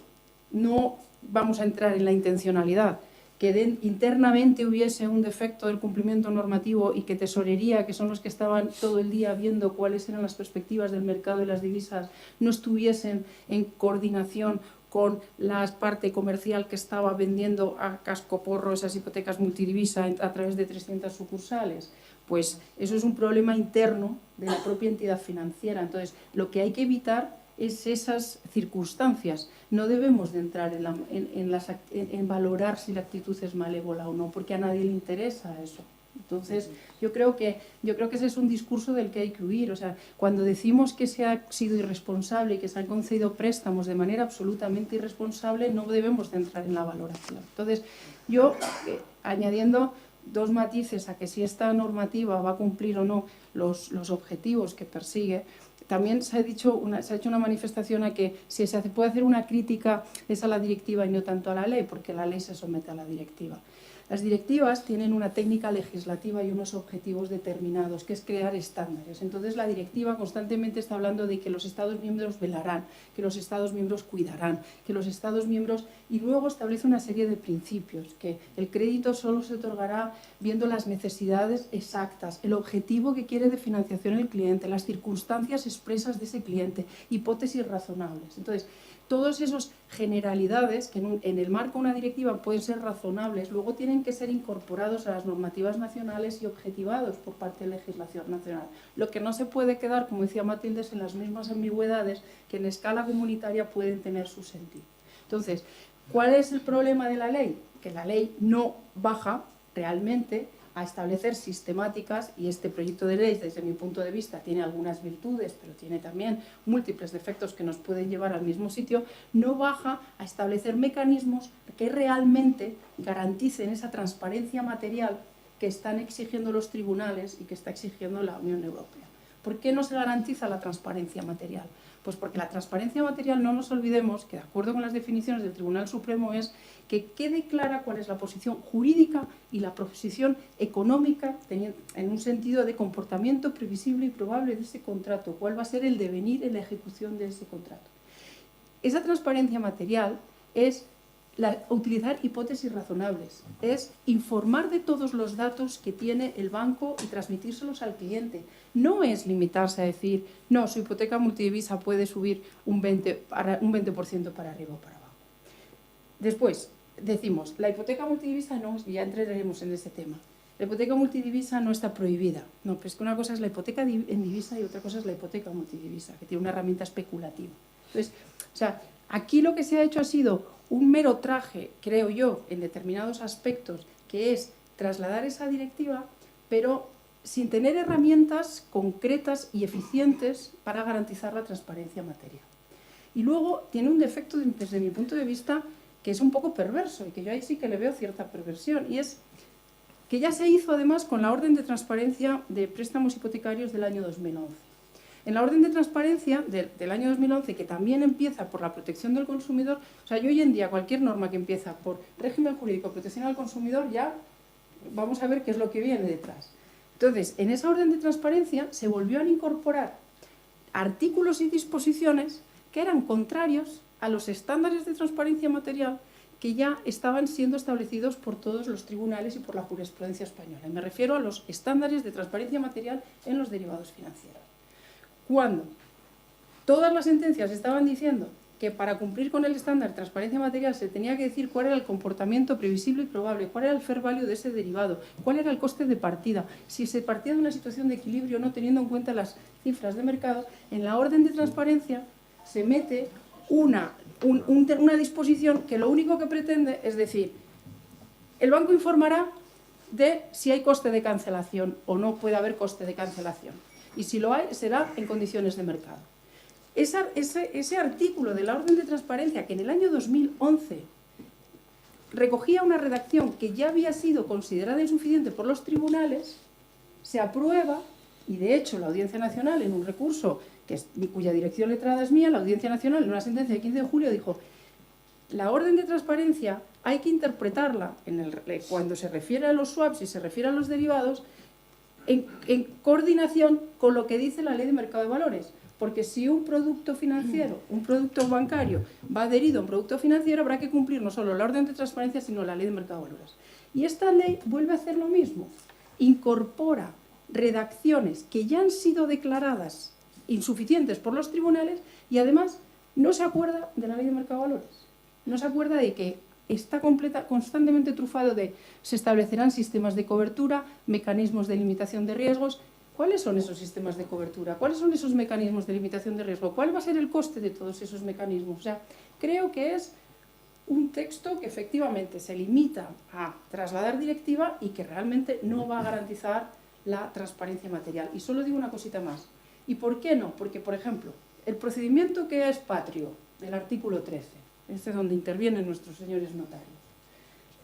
No vamos a entrar en la intencionalidad. Que internamente hubiese un defecto del cumplimiento normativo y que Tesorería, que son los que estaban todo el día viendo cuáles eran las perspectivas del mercado de las divisas, no estuviesen en coordinación con la parte comercial que estaba vendiendo a cascoporro esas hipotecas multidivisa a través de 300 sucursales. Pues eso es un problema interno de la propia entidad financiera. Entonces, lo que hay que evitar es esas circunstancias. No debemos de entrar en valorar si la actitud es malévola o no, porque a nadie le interesa eso. Entonces, yo creo que ese es un discurso del que hay que huir. O sea, cuando decimos que se ha sido irresponsable y que se han concedido préstamos de manera absolutamente irresponsable, no debemos de entrar en la valoración. Entonces, yo, añadiendo dos matices a que si esta normativa va a cumplir o no los objetivos que persigue, también se ha hecho una manifestación a que si se puede hacer una crítica es a la directiva y no tanto a la ley, porque la ley se somete a la directiva. Las directivas tienen una técnica legislativa y unos objetivos determinados, que es crear estándares. Entonces, la directiva constantemente está hablando de que los Estados miembros velarán, que los Estados miembros cuidarán, que los Estados miembros... Y luego establece una serie de principios, que el crédito solo se otorgará viendo las necesidades exactas, el objetivo que quiere de financiación el cliente, las circunstancias expresas de ese cliente, hipótesis razonables. Entonces, todas esas generalidades que en el marco de una directiva pueden ser razonables, luego tienen que ser incorporados a las normativas nacionales y objetivados por parte de la legislación nacional. Lo que no se puede quedar, como decía Matilde, es en las mismas ambigüedades que en escala comunitaria pueden tener su sentido. Entonces, ¿cuál es el problema de la ley? Que la ley no baja realmente a establecer sistemáticas, y este proyecto de ley, desde mi punto de vista, tiene algunas virtudes, pero tiene también múltiples defectos que nos pueden llevar al mismo sitio, no baja a establecer mecanismos que realmente garanticen esa transparencia material que están exigiendo los tribunales y que está exigiendo la Unión Europea. ¿Por qué no se garantiza la transparencia material? Pues porque la transparencia material, no nos olvidemos que, de acuerdo con las definiciones del Tribunal Supremo, es que quede clara cuál es la posición jurídica y la posición económica en un sentido de comportamiento previsible y probable de ese contrato, cuál va a ser el devenir en la ejecución de ese contrato. Esa transparencia material es utilizar hipótesis razonables, es informar de todos los datos que tiene el banco y transmitírselos al cliente. No es limitarse a decir, no, su hipoteca multidivisa puede subir un 20% para arriba o para abajo. Después, decimos, la hipoteca multidivisa no, ya entraremos en ese tema. La hipoteca multidivisa no está prohibida. No, pero es que una cosa es la hipoteca en divisa y otra cosa es la hipoteca multidivisa, que tiene una herramienta especulativa. Entonces, o sea, aquí lo que se ha hecho ha sido un mero traje, creo yo, en determinados aspectos, que es trasladar esa directiva, pero sin tener herramientas concretas y eficientes para garantizar la transparencia material. Y luego tiene un defecto, desde mi punto de vista, que es un poco perverso y que yo ahí sí que le veo cierta perversión, y es que ya se hizo además con la orden de transparencia de préstamos hipotecarios del año 2011. En la orden de transparencia del año 2011, que también empieza por la protección del consumidor, o sea, yo hoy en día cualquier norma que empieza por régimen jurídico, protección al consumidor, ya vamos a ver qué es lo que viene detrás. Entonces, en esa orden de transparencia se volvió a incorporar artículos y disposiciones que eran contrarios a los estándares de transparencia material que ya estaban siendo establecidos por todos los tribunales y por la jurisprudencia española. Y me refiero a los estándares de transparencia material en los derivados financieros. Cuando todas las sentencias estaban diciendo que para cumplir con el estándar de transparencia material se tenía que decir cuál era el comportamiento previsible y probable, cuál era el fair value de ese derivado, cuál era el coste de partida, si se partía de una situación de equilibrio o no teniendo en cuenta las cifras de mercado, en la orden de transparencia se mete una disposición que lo único que pretende es decir, el banco informará de si hay coste de cancelación o no puede haber coste de cancelación. Y si lo hay, será en condiciones de mercado. Ese artículo de la orden de transparencia que en el año 2011 recogía una redacción que ya había sido considerada insuficiente por los tribunales, se aprueba y de hecho la Audiencia Nacional en un recurso cuya dirección letrada es mía, la Audiencia Nacional en una sentencia de 15 de julio dijo la orden de transparencia hay que interpretarla cuando se refiere a los swaps y se refiere a los derivados en coordinación con lo que dice la Ley de Mercado de Valores. Porque si un producto financiero, un producto bancario va adherido a un producto financiero, habrá que cumplir no solo la orden de transparencia, sino la Ley de Mercado de Valores. Y esta ley vuelve a hacer lo mismo. Incorpora redacciones que ya han sido declaradas insuficientes por los tribunales y además no se acuerda de la Ley de Mercado de Valores. No se acuerda de que está constantemente trufado de se establecerán sistemas de cobertura, mecanismos de limitación de riesgos. ¿Cuáles son esos sistemas de cobertura? ¿Cuáles son esos mecanismos de limitación de riesgo? ¿Cuál va a ser el coste de todos esos mecanismos? O sea, creo que es un texto que efectivamente se limita a trasladar directiva y que realmente no va a garantizar la transparencia material. Y solo digo una cosita más. ¿Y por qué no? Porque, por ejemplo, el procedimiento que es patrio del artículo 13, este es donde intervienen nuestros señores notarios.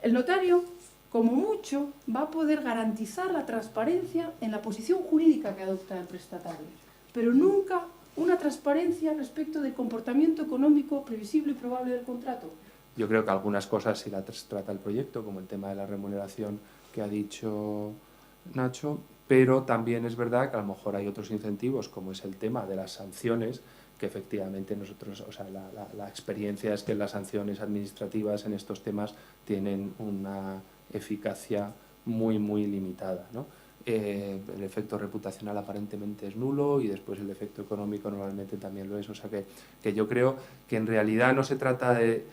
El notario, como mucho, va a poder garantizar la transparencia en la posición jurídica que adopta el prestatario, pero nunca una transparencia respecto del comportamiento económico previsible y probable del contrato. Yo creo que algunas cosas sí las trata el proyecto, como el tema de la remuneración que ha dicho Nacho, pero también es verdad que a lo mejor hay otros incentivos, como es el tema de las sanciones, que efectivamente nosotros, o sea, la experiencia es que las sanciones administrativas en estos temas tienen una eficacia muy, muy limitada, ¿no? El efecto reputacional aparentemente es nulo y después el efecto económico normalmente también lo es. O sea que yo creo que en realidad no se trata de...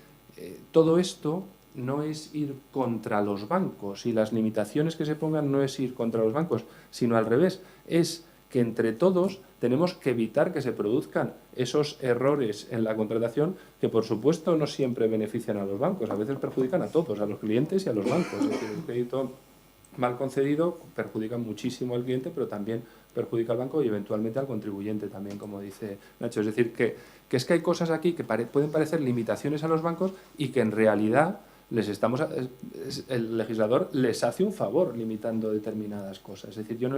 todo esto no es ir contra los bancos y las limitaciones que se pongan no es ir contra los bancos, sino al revés, es que entre todos tenemos que evitar que se produzcan esos errores en la contratación que, por supuesto, no siempre benefician a los bancos, a veces perjudican a todos, a los clientes y a los bancos. Es decir, el crédito mal concedido perjudica muchísimo al cliente, pero también perjudica al banco y eventualmente al contribuyente también, como dice Nacho. Es decir, que es que hay cosas aquí que pueden parecer limitaciones a los bancos y que en realidad el legislador les hace un favor limitando determinadas cosas. Es decir, yo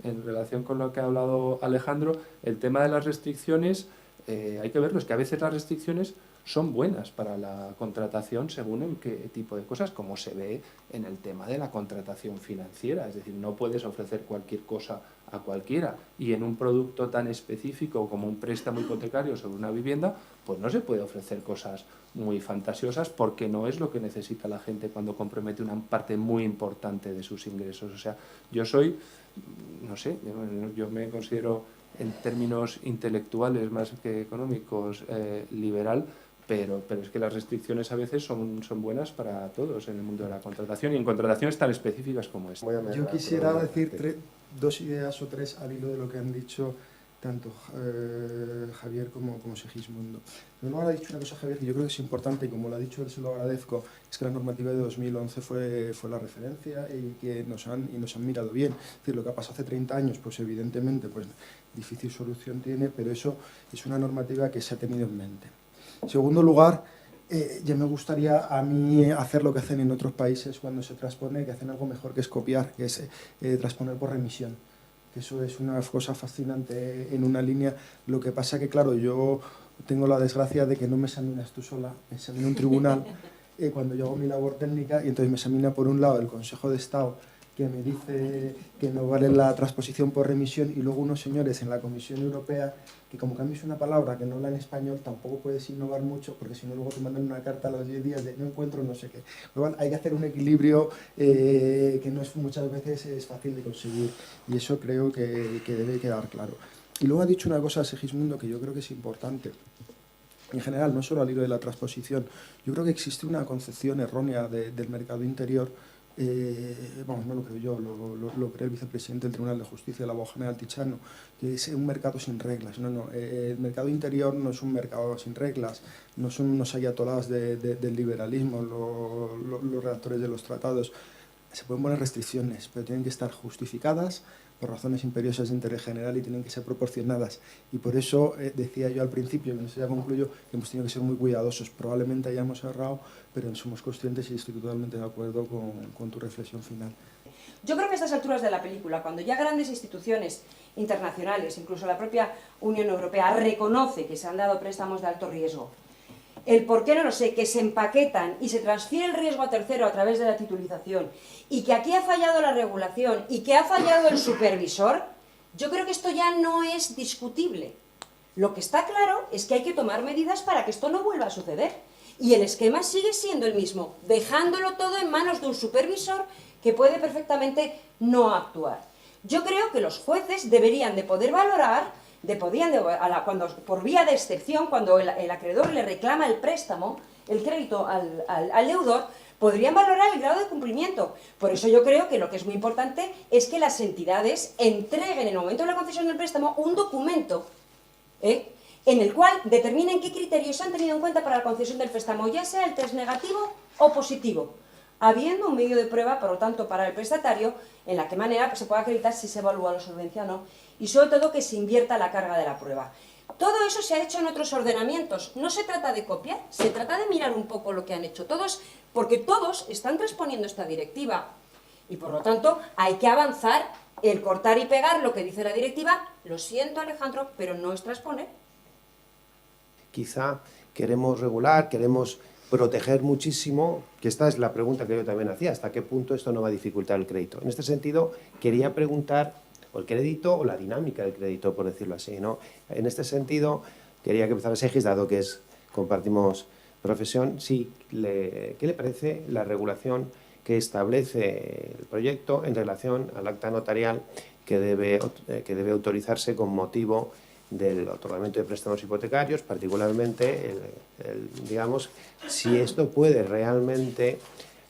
en relación con lo que ha hablado Alejandro, el tema de las restricciones, hay que verlo, es que a veces las restricciones son buenas para la contratación según en qué tipo de cosas, como se ve en el tema de la contratación financiera. Es decir, no puedes ofrecer cualquier cosa a cualquiera y en un producto tan específico como un préstamo hipotecario sobre una vivienda, pues no se puede ofrecer cosas muy fantasiosas porque no es lo que necesita la gente cuando compromete una parte muy importante de sus ingresos. O sea, yo soy, no sé, yo me considero en términos intelectuales más que económicos liberal, pero es que las restricciones a veces son buenas para todos en el mundo de la contratación y en contrataciones tan específicas como esta. Yo quisiera decir dos ideas o tres al hilo de lo que han dicho tanto Javier como Segismundo. Luego ha dicho una cosa, Javier, que yo creo que es importante y como lo ha dicho él, se lo agradezco, es que la normativa de 2011 fue la referencia y que nos han mirado bien. Es decir, lo que ha pasado hace 30 años, pues evidentemente pues, difícil solución tiene, pero eso es una normativa que se ha tenido en mente. En segundo lugar, ya me gustaría a mí hacer lo que hacen en otros países cuando se transpone, que hacen algo mejor que es copiar, que es transponer por remisión. Eso es una cosa fascinante en una línea. Lo que pasa que, claro, yo tengo la desgracia de que no me examinas tú sola, me examina un tribunal cuando yo hago mi labor técnica y entonces me examina por un lado el Consejo de Estado que me dice que no vale la transposición por remisión, y luego unos señores en la Comisión Europea que como cambies una palabra que no habla en español tampoco puedes innovar mucho, porque si no luego te mandan una carta a los 10 días de no encuentro no sé qué. Luego hay que hacer un equilibrio que no es, muchas veces es fácil de conseguir, y eso creo que debe quedar claro. Y luego ha dicho una cosa Segismundo que yo creo que es importante. En general, no solo al hilo de la transposición, yo creo que existe una concepción errónea del mercado interior. Vamos, no lo creo yo, lo cree el vicepresidente del Tribunal de Justicia, el abogado general Tichano, que es un mercado sin reglas. No, el mercado interior no es un mercado sin reglas, no son unos ayatolás del liberalismo los redactores de los tratados. Se pueden poner restricciones, pero tienen que estar justificadas por razones imperiosas de interés general y tienen que ser proporcionadas. Y por eso decía yo al principio, que no sé, ya concluyo, que hemos tenido que ser muy cuidadosos. Probablemente hayamos errado, pero somos conscientes y estoy totalmente de acuerdo con tu reflexión final. Yo creo que a estas alturas de la película, cuando ya grandes instituciones internacionales, incluso la propia Unión Europea, reconoce que se han dado préstamos de alto riesgo, el por qué no lo sé, que se empaquetan y se transfiere el riesgo a tercero a través de la titulización, y que aquí ha fallado la regulación y que ha fallado el supervisor, yo creo que esto ya no es discutible. Lo que está claro es que hay que tomar medidas para que esto no vuelva a suceder. Y el esquema sigue siendo el mismo, dejándolo todo en manos de un supervisor que puede perfectamente no actuar. Yo creo que los jueces deberían de poder valorar, cuando, por vía de excepción, cuando el acreedor le reclama el préstamo, el crédito al deudor, podrían valorar el grado de cumplimiento. Por eso yo creo que lo que es muy importante es que las entidades entreguen en el momento de la concesión del préstamo un documento en el cual determinen qué criterios se han tenido en cuenta para la concesión del préstamo, ya sea el test negativo o positivo, habiendo un medio de prueba, por lo tanto, para el prestatario, en la que manera se pueda acreditar si se evalúa la solvencia o no, y sobre todo que se invierta la carga de la prueba. Todo eso se ha hecho en otros ordenamientos. No se trata de copiar, se trata de mirar un poco lo que han hecho todos, porque todos están transponiendo esta directiva. Y por lo tanto, hay que avanzar. El cortar y pegar lo que dice la directiva, lo siento Alejandro, pero no es transponer. Quizá queremos regular, queremos proteger muchísimo, que esta es la pregunta que yo también hacía, ¿hasta qué punto esto no va a dificultar el crédito? En este sentido, quería preguntar, o el crédito o la dinámica del crédito, por decirlo así, ¿no? En este sentido, quería que empezara Segis, dado que compartimos profesión, ¿qué le parece la regulación que establece el proyecto en relación al acta notarial que debe autorizarse con motivo del otorgamiento de préstamos hipotecarios, particularmente, digamos, si esto puede realmente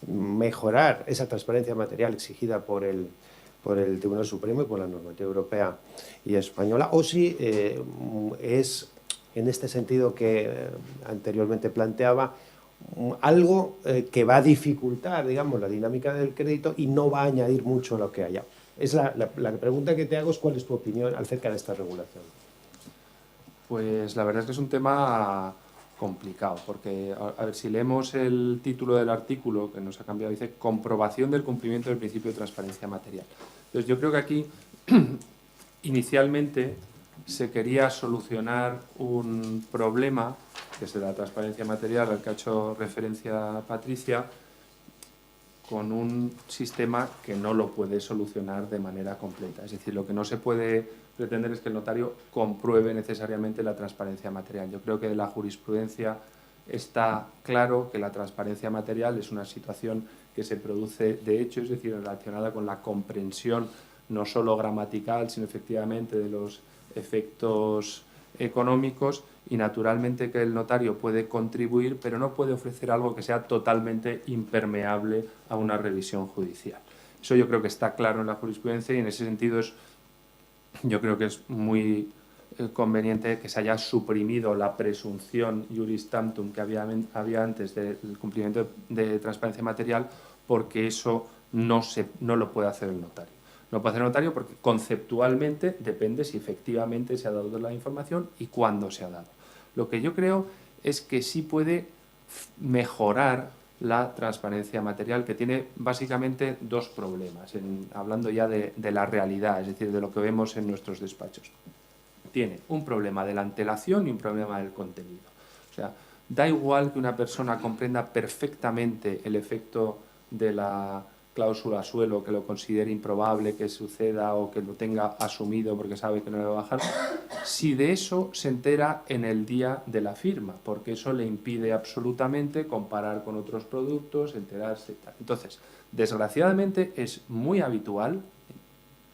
mejorar esa transparencia material exigida por el Tribunal Supremo y por la normativa europea y española, o si es, en este sentido que anteriormente planteaba, algo que va a dificultar, digamos, la dinámica del crédito y no va a añadir mucho a lo que haya. La pregunta que te hago es cuál es tu opinión acerca de esta regulación. Pues la verdad es que es un tema complicado, porque, a ver, si leemos el título del artículo, que nos ha cambiado, dice comprobación del cumplimiento del principio de transparencia material. Entonces yo creo que aquí, inicialmente, se quería solucionar un problema, que es de la transparencia material, al que ha hecho referencia Patricia, con un sistema que no lo puede solucionar de manera completa. Es decir, lo que no se puede pretender es que el notario compruebe necesariamente la transparencia material. Yo creo que de la jurisprudencia está claro que la transparencia material es una situación que se produce de hecho, es decir, relacionada con la comprensión no solo gramatical, sino efectivamente de los efectos económicos, y naturalmente que el notario puede contribuir, pero no puede ofrecer algo que sea totalmente impermeable a una revisión judicial. Eso yo creo que está claro en la jurisprudencia, y en ese sentido yo creo que es muy conveniente que se haya suprimido la presunción iuris tantum que había antes del cumplimiento de transparencia material, porque eso no lo puede hacer el notario. No puede hacer el notario porque conceptualmente depende si efectivamente se ha dado la información y cuándo se ha dado. Lo que yo creo es que sí puede mejorar la transparencia material, que tiene básicamente dos problemas, hablando ya de la realidad, es decir, de lo que vemos en nuestros despachos. Tiene un problema de la antelación y un problema del contenido. O sea, da igual que una persona comprenda perfectamente el efecto de la cláusula suelo que lo considere improbable que suceda o que lo tenga asumido porque sabe que no le va a bajar, si de eso se entera en el día de la firma, porque eso le impide absolutamente comparar con otros productos, enterarse y tal. Entonces, desgraciadamente es muy habitual,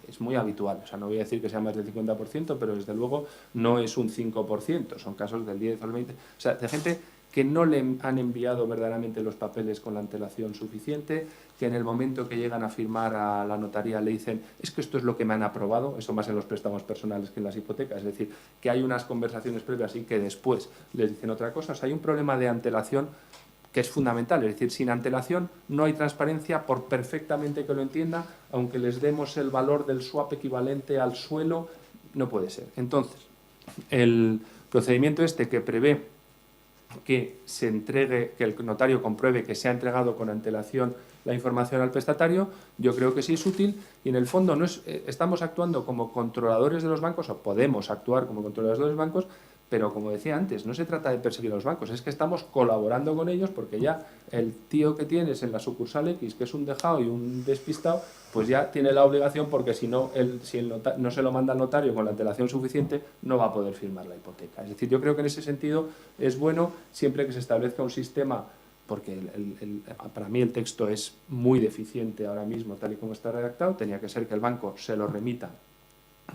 o sea, no voy a decir que sea más del 50%, pero desde luego no es un 5%, son casos del 10 o el 20%, o sea, de gente que no le han enviado verdaderamente los papeles con la antelación suficiente, que en el momento que llegan a firmar a la notaría le dicen es que esto es lo que me han aprobado, eso más en los préstamos personales que en las hipotecas, es decir, que hay unas conversaciones previas y que después les dicen otra cosa. O sea, hay un problema de antelación que es fundamental, es decir, sin antelación no hay transparencia, por perfectamente que lo entienda, aunque les demos el valor del swap equivalente al suelo, no puede ser. Entonces, el procedimiento este que prevé que se entregue, que el notario compruebe que se ha entregado con antelación la información al prestatario, yo creo que sí es útil y en el fondo no es, estamos actuando como controladores de los bancos o podemos actuar como controladores de los bancos, pero como decía antes, no se trata de perseguir a los bancos, es que estamos colaborando con ellos porque ya el tío que tienes en la sucursal X, que es un dejado y un despistado, pues ya tiene la obligación porque si no, no se lo manda al notario con la antelación suficiente, no va a poder firmar la hipoteca. Es decir, yo creo que en ese sentido es bueno siempre que se establezca un sistema, porque para mí el texto es muy deficiente ahora mismo, tal y como está redactado, tenía que ser que el banco se lo remita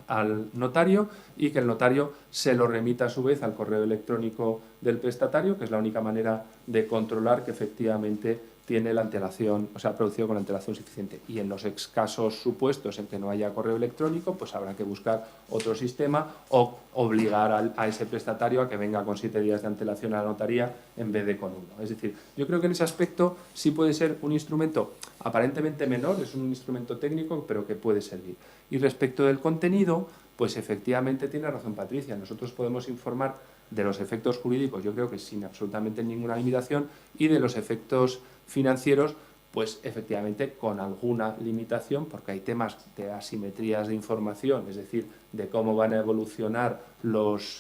al notario y que el notario se lo remita a su vez al correo electrónico del prestatario, que es la única manera de controlar que efectivamente tiene la antelación, o sea, ha producido con la antelación suficiente. Y en los casos supuestos en que no haya correo electrónico, pues habrá que buscar otro sistema o obligar a ese prestatario a que venga con 7 días de antelación a la notaría en vez de con 1. Es decir, yo creo que en ese aspecto sí puede ser un instrumento aparentemente menor, es un instrumento técnico, pero que puede servir. Y respecto del contenido, pues efectivamente tiene razón Patricia, nosotros podemos informar de los efectos jurídicos, yo creo que sin absolutamente ninguna limitación, y de los efectos financieros, pues efectivamente con alguna limitación, porque hay temas de asimetrías de información, es decir, de cómo van a evolucionar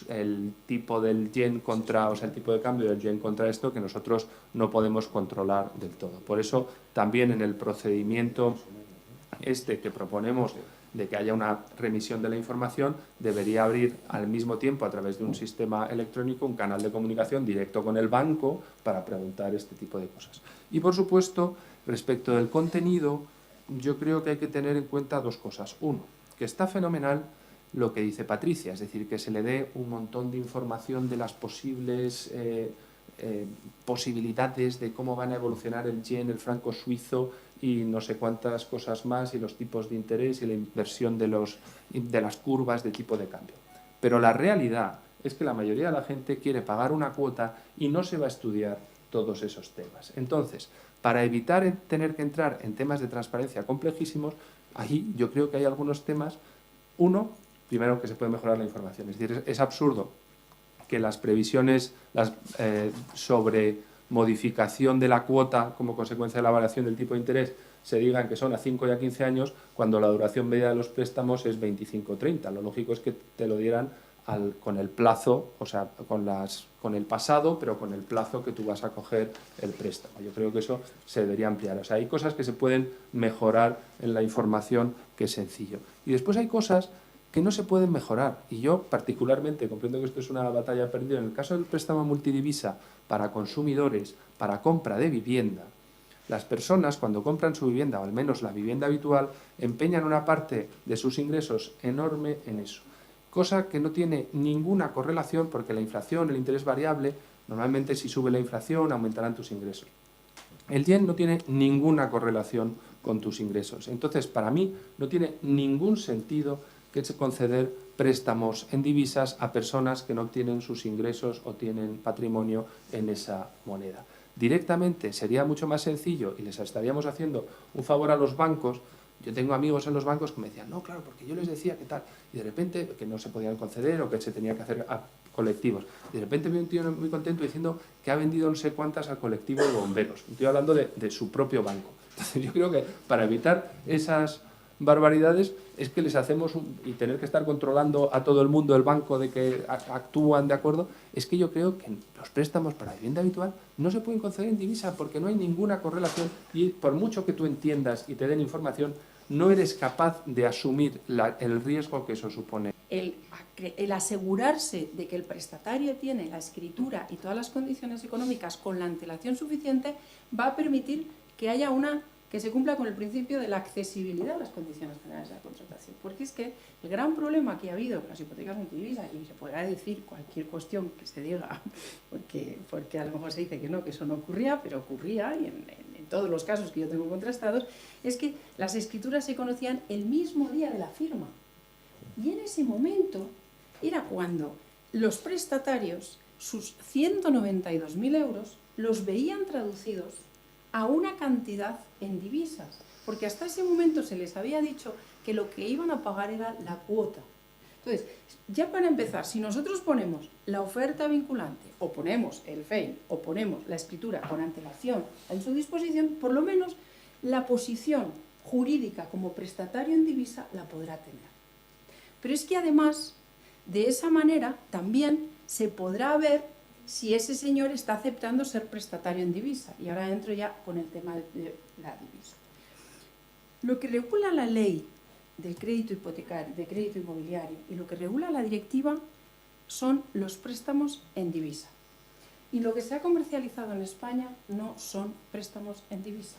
el tipo del yen contra, o sea, el tipo de cambio del yen contra esto, que nosotros no podemos controlar del todo. Por eso también en el procedimiento este que proponemos de que haya una remisión de la información, debería abrir al mismo tiempo a través de un sistema electrónico un canal de comunicación directo con el banco para preguntar este tipo de cosas. Y por supuesto, respecto del contenido, yo creo que hay que tener en cuenta dos cosas. Uno, que está fenomenal lo que dice Patricia, es decir, que se le dé un montón de información de las posibles posibilidades de cómo van a evolucionar el yen, el franco suizo y no sé cuántas cosas más, y los tipos de interés y la inversión de las curvas de tipo de cambio. Pero la realidad es que la mayoría de la gente quiere pagar una cuota y no se va a estudiar todos esos temas. Entonces, para evitar tener que entrar en temas de transparencia complejísimos, ahí yo creo que hay algunos temas. Uno, primero, que se puede mejorar la información. Es decir, es absurdo que las previsiones sobre modificación de la cuota como consecuencia de la variación del tipo de interés se digan que son a 5 y a 15 años cuando la duración media de los préstamos es 25 o 30. Lo lógico es que te lo dieran con el plazo, o sea, con el pasado, pero con el plazo que tú vas a coger el préstamo. Yo creo que eso se debería ampliar. O sea, hay cosas que se pueden mejorar en la información, que es sencillo. Y después hay cosas que no se pueden mejorar. Y yo particularmente comprendo que esto es una batalla perdida. En el caso del préstamo multidivisa para consumidores, para compra de vivienda, las personas cuando compran su vivienda, o al menos la vivienda habitual, empeñan una parte de sus ingresos enorme en eso. Cosa que no tiene ninguna correlación porque la inflación, el interés variable, normalmente si sube la inflación aumentarán tus ingresos. El yen no tiene ninguna correlación con tus ingresos. Entonces, para mí no tiene ningún sentido que es conceder préstamos en divisas a personas que no obtienen sus ingresos o tienen patrimonio en esa moneda. Directamente sería mucho más sencillo y les estaríamos haciendo un favor a los bancos. Yo tengo amigos en los bancos que me decían, no, claro, porque yo les decía que tal, y de repente que no se podían conceder o que se tenía que hacer a colectivos. Y de repente me un tío muy contento diciendo que ha vendido no sé cuántas al colectivo de bomberos. Estoy hablando de su propio banco. Entonces yo creo que para evitar esas barbaridades, es que les hacemos y tener que estar controlando a todo el mundo el banco de que actúan de acuerdo. Es que yo creo que los préstamos para vivienda habitual no se pueden conceder en divisa porque no hay ninguna correlación, y por mucho que tú entiendas y te den información, no eres capaz de asumir el riesgo que eso supone. El asegurarse de que el prestatario tiene la escritura y todas las condiciones económicas con la antelación suficiente va a permitir que haya que se cumpla con el principio de la accesibilidad a las condiciones generales de la contratación. Porque es que el gran problema que ha habido con las hipotecas multidivisa, y se podrá decir cualquier cuestión que se diga, porque a lo mejor se dice que no, que eso no ocurría, pero ocurría, y en todos los casos que yo tengo contrastados, es que las escrituras se conocían el mismo día de la firma. Y en ese momento era cuando los prestatarios, sus 192.000 euros, los veían traducidos a una cantidad en divisas, porque hasta ese momento se les había dicho que lo que iban a pagar era la cuota. Entonces, ya para empezar, si nosotros ponemos la oferta vinculante, o ponemos el FEIN, o ponemos la escritura con antelación en su disposición, por lo menos la posición jurídica como prestatario en divisa la podrá tener. Pero es que además, de esa manera, también se podrá ver si ese señor está aceptando ser prestatario en divisa. Y ahora entro ya con el tema de la divisa. Lo que regula la ley del crédito hipotecario, de crédito inmobiliario, y lo que regula la directiva son los préstamos en divisa. Y lo que se ha comercializado en España no son préstamos en divisa,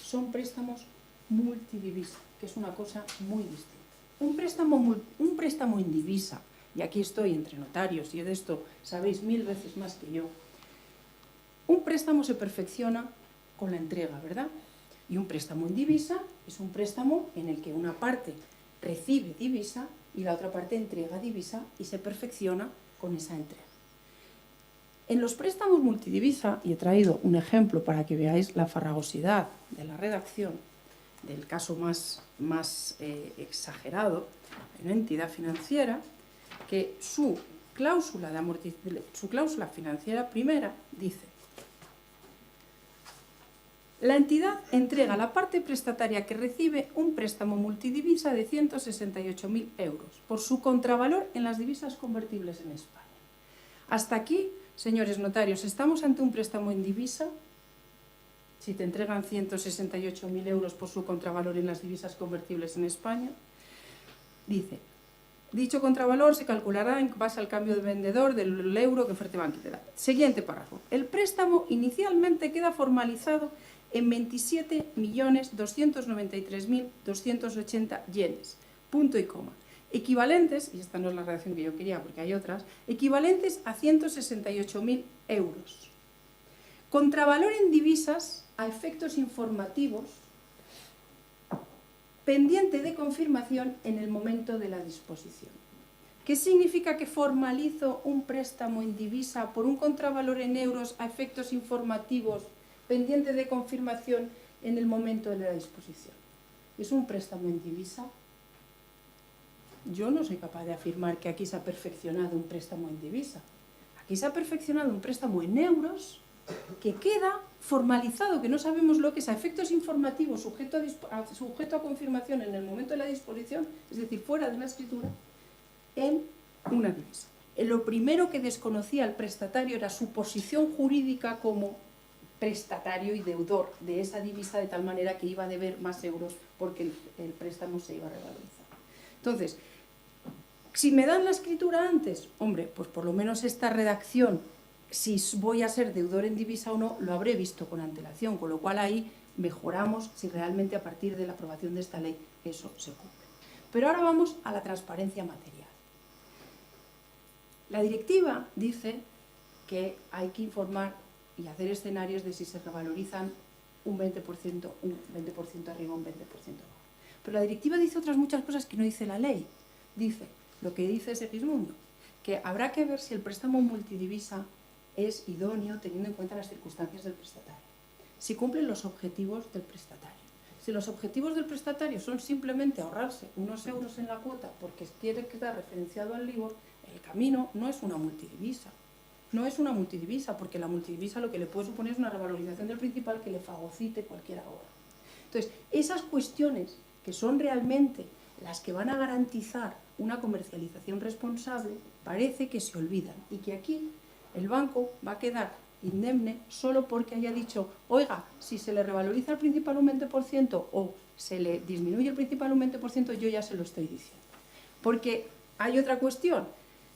son préstamos multidivisa, que es una cosa muy distinta. Un préstamo en divisa, y aquí estoy entre notarios, y de esto sabéis 1000 veces más que yo, un préstamo se perfecciona con la entrega, ¿verdad? Y un préstamo en divisa es un préstamo en el que una parte recibe divisa y la otra parte entrega divisa y se perfecciona con esa entrega. En los préstamos multidivisa, y he traído un ejemplo para que veáis la farragosidad de la redacción del caso más exagerado, en una entidad financiera que su cláusula financiera primera dice: la entidad entrega a la parte prestataria que recibe un préstamo multidivisa de 168.000 euros por su contravalor en las divisas convertibles en España. Hasta aquí, señores notarios, ¿estamos ante un préstamo en divisa? Si te entregan 168.000 euros por su contravalor en las divisas convertibles en España. Dice: dicho contravalor se calculará en base al cambio de vendedor del euro que Ofertebank te da. Siguiente párrafo. El préstamo inicialmente queda formalizado en 27.293.280 yenes, punto y coma, equivalentes, y esta no es la redacción que yo quería porque hay otras, equivalentes a 168.000 euros. Contravalor en divisas a efectos informativos, pendiente de confirmación en el momento de la disposición. ¿Qué significa que formalizo un préstamo en divisa por un contravalor en euros a efectos informativos pendiente de confirmación en el momento de la disposición? ¿Es un préstamo en divisa? Yo no soy capaz de afirmar que aquí se ha perfeccionado un préstamo en divisa. Aquí se ha perfeccionado un préstamo en euros que queda formalizado, que no sabemos lo que es, a efectos informativos, sujeto a confirmación en el momento de la disposición, es decir, fuera de la escritura, en una divisa. Lo primero que desconocía el prestatario era su posición jurídica como prestatario y deudor de esa divisa, de tal manera que iba a deber más euros porque el préstamo se iba a revalorizar. Entonces, si me dan la escritura antes, hombre, pues por lo menos esta redacción, si voy a ser deudor en divisa o no, lo habré visto con antelación, con lo cual ahí mejoramos si realmente a partir de la aprobación de esta ley eso se cumple. Pero ahora vamos a la transparencia material. La directiva dice que hay que informar y hacer escenarios de si se revalorizan un 20%, un 20% arriba, un 20% abajo. Pero la directiva dice otras muchas cosas que no dice la ley. Dice lo que dice Segismundo, que habrá que ver si el préstamo multidivisa es idóneo teniendo en cuenta las circunstancias del prestatario, si cumplen los objetivos del prestatario. Si los objetivos del prestatario son simplemente ahorrarse unos euros en la cuota porque quiere quedar referenciado al LIBOR, el camino no es una multidivisa. No es una multidivisa, porque la multidivisa lo que le puede suponer es una revalorización del principal que le fagocite cualquier ahorro. Entonces, esas cuestiones que son realmente las que van a garantizar una comercialización responsable, parece que se olvidan y que aquí el banco va a quedar indemne solo porque haya dicho, oiga, si se le revaloriza el principal un 20% o se le disminuye el principal un 20%, yo ya se lo estoy diciendo. Porque hay otra cuestión,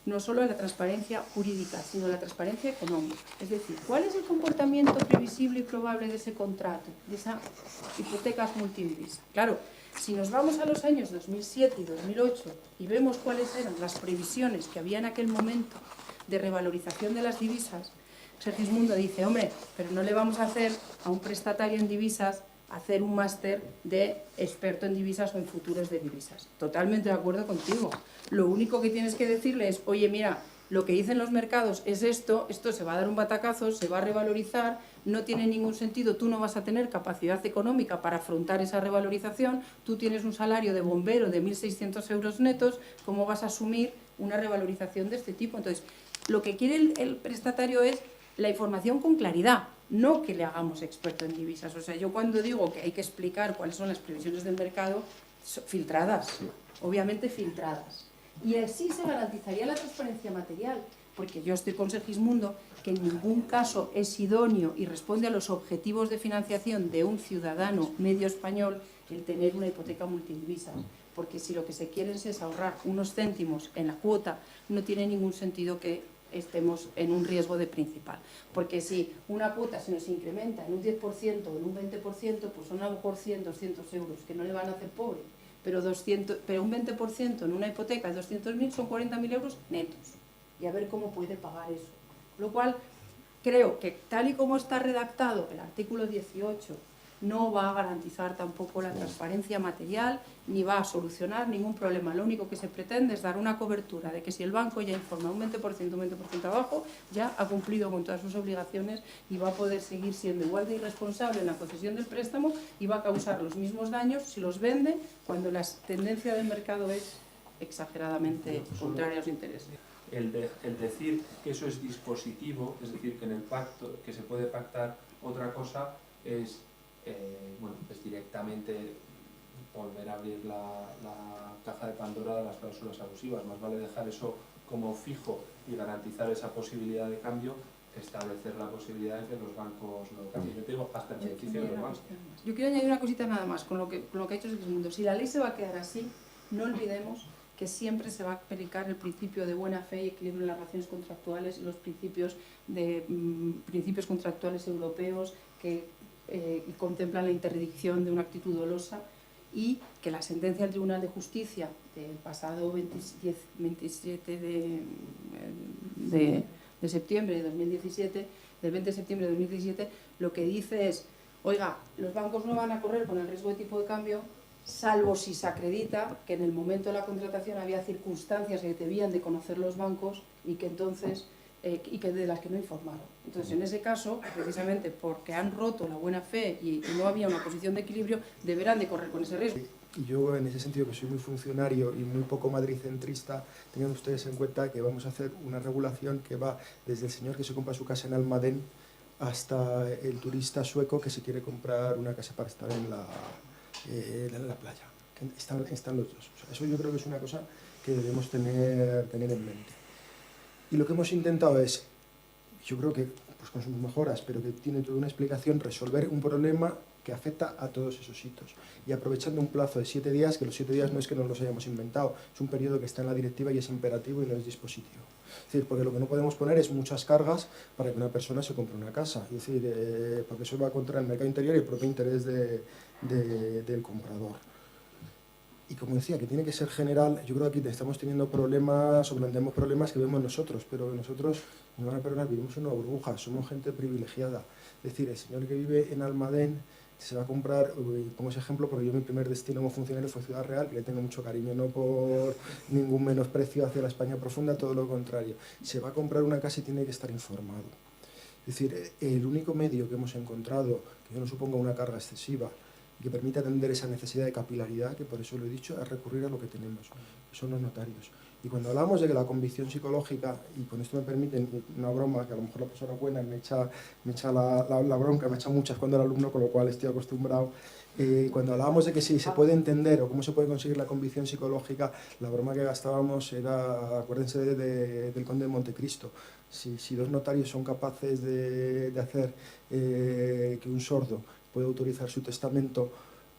no solo la transparencia jurídica, sino la transparencia económica. Es decir, ¿cuál es el comportamiento previsible y probable de ese contrato, de esa hipotecas multidivisa? Claro, si nos vamos a los años 2007 y 2008 y vemos cuáles eran las previsiones que había en aquel momento de revalorización de las divisas, Sergismundo dice, hombre, pero no le vamos a hacer a un prestatario en divisas hacer un máster de experto en divisas o en futuros de divisas. Totalmente de acuerdo contigo. Lo único que tienes que decirle es, oye, mira, lo que dicen los mercados es esto se va a dar un batacazo, se va a revalorizar, no tiene ningún sentido, tú no vas a tener capacidad económica para afrontar esa revalorización, tú tienes un salario de bombero de 1.600 euros netos, ¿cómo vas a asumir una revalorización de este tipo? Entonces, lo que quiere el prestatario es la información con claridad, no que le hagamos experto en divisas. O sea, yo cuando digo que hay que explicar cuáles son las previsiones del mercado, filtradas, obviamente filtradas. Y así se garantizaría la transparencia material, porque yo estoy con Sergismundo, que en ningún caso es idóneo y responde a los objetivos de financiación de un ciudadano medio español el tener una hipoteca multidivisa. Porque si lo que se quiere es ahorrar unos céntimos en la cuota, no tiene ningún sentido que estemos en un riesgo de principal. Porque si una cuota se nos incrementa en un 10% o en un 20%, pues son a lo mejor 100, 200 euros, que no le van a hacer pobre. Pero un 20% en una hipoteca de 200.000 son 40.000 euros netos. Y a ver cómo puede pagar eso. Lo cual, creo que tal y como está redactado el artículo 18, no va a garantizar tampoco la transparencia material, ni va a solucionar ningún problema. Lo único que se pretende es dar una cobertura de que si el banco ya informa un 20%, un 20% abajo, ya ha cumplido con todas sus obligaciones y va a poder seguir siendo igual de irresponsable en la concesión del préstamo y va a causar los mismos daños si los vende cuando la tendencia del mercado es exageradamente contraria a los intereses. El decir que eso es dispositivo, es decir, que en el pacto, que se puede pactar otra cosa, es directamente volver a abrir la caja de Pandora de las cláusulas abusivas. Más vale dejar eso como fijo y garantizar esa posibilidad de cambio que establecer la posibilidad de que los bancos lo cambien. Yo te digo, hasta el beneficio de los bancos. Yo quiero añadir una cosita nada más con lo que ha hecho Sergismundo. Si la ley se va a quedar así, no olvidemos que siempre se va a aplicar el principio de buena fe y equilibrio en las relaciones contractuales y los principios contractuales europeos que contemplan la interdicción de una actitud dolosa, y que la sentencia del Tribunal de Justicia del pasado 27 de septiembre de 2017, del 20 de septiembre de 2017, lo que dice es, oiga, los bancos no van a correr con el riesgo de tipo de cambio, salvo si se acredita que en el momento de la contratación había circunstancias que debían de conocer los bancos y que entonces y que de las que no informaron. Entonces, en ese caso, precisamente porque han roto la buena fe y no había una posición de equilibrio, deberán de correr con ese riesgo. Y yo, en ese sentido, que soy muy funcionario y muy poco madricentrista, tengan ustedes en cuenta que vamos a hacer una regulación que va desde el señor que se compra su casa en Almadén hasta el turista sueco que se quiere comprar una casa para estar en la playa. Están los dos. O sea, eso yo creo que es una cosa que debemos tener en mente. Y lo que hemos intentado es, yo creo que pues con sus mejoras, pero que tiene toda una explicación, resolver un problema que afecta a todos esos hitos. Y aprovechando un plazo de 7 días, que los 7 días no es que nos los hayamos inventado, es un periodo que está en la directiva y es imperativo y no es dispositivo. Es decir, porque lo que no podemos poner es muchas cargas para que una persona se compre una casa. Es decir, porque eso va contra el mercado interior y el propio interés del comprador. Y como decía, que tiene que ser general, yo creo que aquí estamos teniendo problemas, o planteamos problemas que vemos nosotros, pero nosotros, me van a perdonar, vivimos en una burbuja, somos gente privilegiada. Es decir, el señor que vive en Almadén se va a comprar, pongo ese ejemplo porque yo mi primer destino como funcionario fue Ciudad Real, que le tengo mucho cariño, no por ningún menosprecio hacia la España profunda, todo lo contrario. Se va a comprar una casa y tiene que estar informado. Es decir, el único medio que hemos encontrado, que yo no suponga una carga excesiva, y que permite atender esa necesidad de capilaridad, que por eso lo he dicho, es recurrir a lo que tenemos, que son los notarios. Y cuando hablamos de que la convicción psicológica, y con esto me permiten una broma, que a lo mejor la persona buena me echa la bronca, me echa muchas cuando era alumno, con lo cual estoy acostumbrado, Cuando hablábamos de que si se puede entender o cómo se puede conseguir la convicción psicológica, la broma que gastábamos era, acuérdense del Conde de Montecristo, si dos notarios son capaces de hacer que un sordo pueda autorizar su testamento,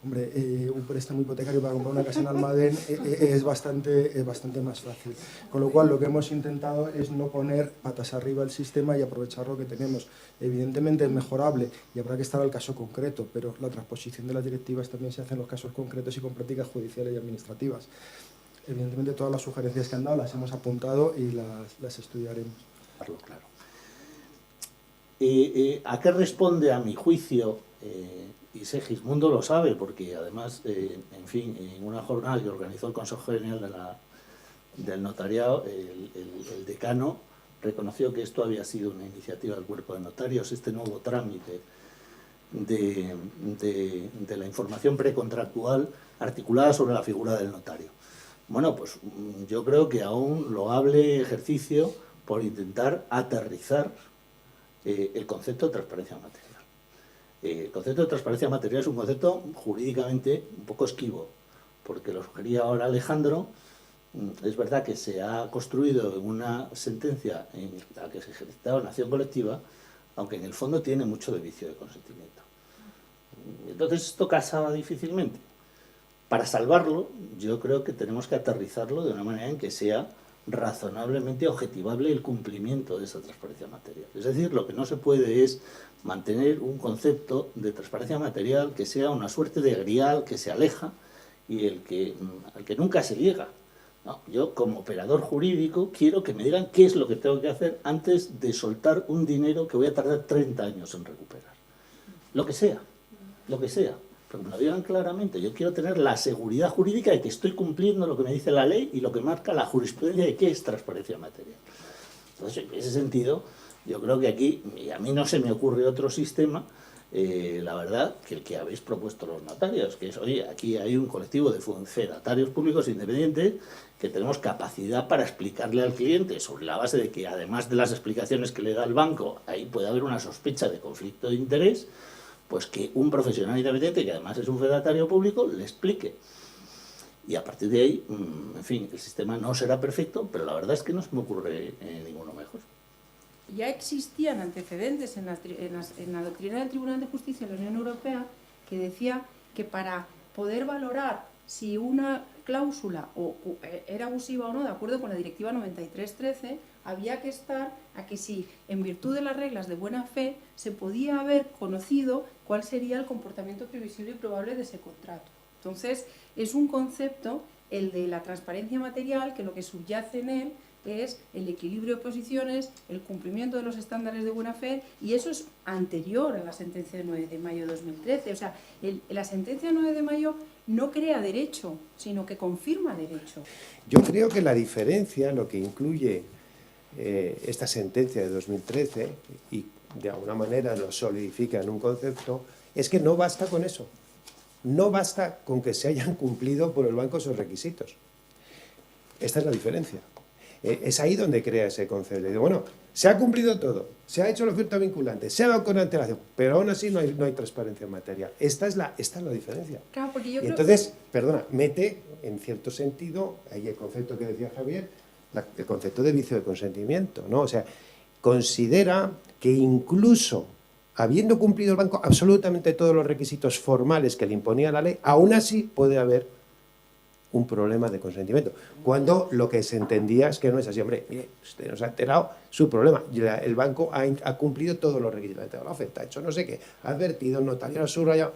hombre, un préstamo hipotecario para comprar una casa en Almadén es bastante más fácil. Con lo cual, lo que hemos intentado es no poner patas arriba el sistema y aprovechar lo que tenemos. Evidentemente es mejorable y habrá que estar al caso concreto, pero la transposición de las directivas también se hace en los casos concretos y con prácticas judiciales y administrativas. Evidentemente, todas las sugerencias que han dado las hemos apuntado y las estudiaremos. Claro. ¿A qué responde, a mi juicio, y Segismundo lo sabe, porque además, en fin, en una jornada que organizó el Consejo General del Notariado, el decano reconoció que esto había sido una iniciativa del Cuerpo de Notarios, este nuevo trámite de la información precontractual articulada sobre la figura del notario. Bueno, pues yo creo que aún loable ejercicio por intentar aterrizar el concepto de transparencia material. El concepto de transparencia material es un concepto jurídicamente un poco esquivo, porque lo sugería ahora Alejandro. Es verdad que se ha construido en una sentencia en la que se ejercitaba una acción colectiva, aunque en el fondo tiene mucho de vicio de consentimiento. Entonces esto casaba difícilmente. Para salvarlo, yo creo que tenemos que aterrizarlo de una manera en que sea razonablemente objetivable el cumplimiento de esa transparencia material. Es decir, lo que no se puede es mantener un concepto de transparencia material que sea una suerte de grial que se aleja y al que nunca se llega. No, yo, como operador jurídico, quiero que me digan qué es lo que tengo que hacer antes de soltar un dinero que voy a tardar 30 años en recuperar. Lo que sea, pero que me lo digan claramente. Yo quiero tener la seguridad jurídica de que estoy cumpliendo lo que me dice la ley y lo que marca la jurisprudencia de qué es transparencia material. Entonces, en ese sentido, yo creo que aquí, y a mí no se me ocurre otro sistema, la verdad, que el que habéis propuesto los notarios, que es, oye, aquí hay un colectivo de fedatarios públicos independientes que tenemos capacidad para explicarle al cliente, sobre la base de que, además de las explicaciones que le da el banco, ahí puede haber una sospecha de conflicto de interés, pues que un profesional independiente, que además es un fedatario público, le explique. Y a partir de ahí, en fin, el sistema no será perfecto, pero la verdad es que no se me ocurre ninguno mejor. Ya existían antecedentes en la doctrina del Tribunal de Justicia de la Unión Europea que decía que para poder valorar si una cláusula era abusiva o no, de acuerdo con la Directiva 93/13, había que estar a que si, en virtud de las reglas de buena fe, se podía haber conocido cuál sería el comportamiento previsible y probable de ese contrato. Entonces, es un concepto, el de la transparencia material, que lo que subyace en él es el equilibrio de posiciones, el cumplimiento de los estándares de buena fe, y eso es anterior a la sentencia de 9 de mayo de 2013. O sea, la sentencia de 9 de mayo no crea derecho, sino que confirma derecho. Yo creo que la diferencia, lo que incluye esta sentencia de 2013, y de alguna manera lo solidifica en un concepto, es que no basta con eso. No basta con que se hayan cumplido por el banco esos requisitos. Esta es la diferencia. Es ahí donde crea ese concepto. Digo, bueno, se ha cumplido todo, se ha hecho la oferta vinculante, se ha dado con antelación, pero aún así no hay transparencia material. Esta es la diferencia. Claro, porque yo y entonces, perdona, mete, en cierto sentido, ahí el concepto que decía Javier, el concepto de vicio de consentimiento, ¿no? O sea, considera que incluso habiendo cumplido el banco absolutamente todos los requisitos formales que le imponía la ley, aún así puede haber un problema de consentimiento. Cuando lo que se entendía es que no es así. Hombre, mire, usted nos ha enterado su problema. El banco ha cumplido todos los requisitos. Ha la oferta, ha hecho no sé qué, ha advertido, el notario ha subrayado.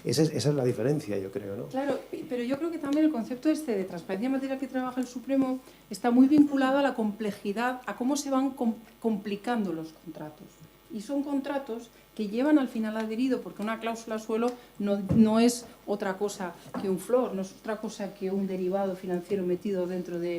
Esa es la diferencia, yo creo, ¿no? Claro, pero yo creo que también el concepto de transparencia material que trabaja el Supremo está muy vinculado a la complejidad, a cómo se van complicando los contratos. Y son contratos que llevan al final adherido, porque una cláusula suelo no es otra cosa que un flor, no es otra cosa que un derivado financiero metido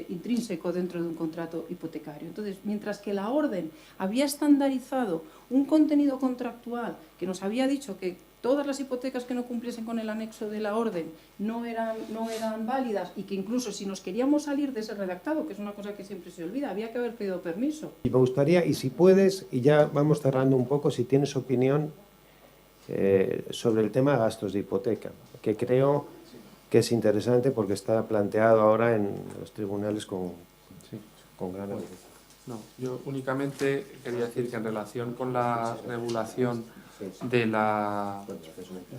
intrínseco dentro de un contrato hipotecario. Entonces, mientras que la orden había estandarizado un contenido contractual que nos había dicho que todas las hipotecas que no cumpliesen con el anexo de la orden no eran válidas, y que incluso si nos queríamos salir de ese redactado, que es una cosa que siempre se olvida, había que haber pedido permiso. Y me gustaría, y si puedes, y ya vamos cerrando un poco, si tienes opinión, sobre el tema de gastos de hipoteca, que creo que es interesante porque está planteado ahora en los tribunales con gran agudeza. No, yo únicamente quería decir que en relación con la regulación de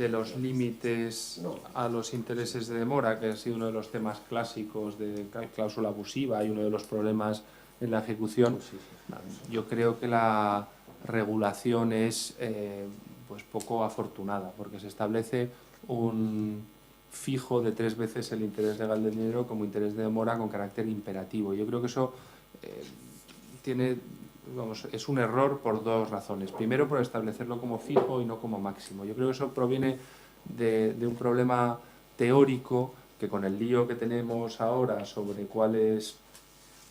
los límites a los intereses de demora, que ha sido uno de los temas clásicos de cláusula abusiva y uno de los problemas en la ejecución, yo creo que la regulación es pues poco afortunada, porque se establece un fijo de 3 veces el interés legal del dinero como interés de demora con carácter imperativo. Yo creo que eso es un error por 2 razones. Primero, por establecerlo como fijo y no como máximo. Yo creo que eso proviene de un problema teórico que, con el lío que tenemos ahora sobre cuál es,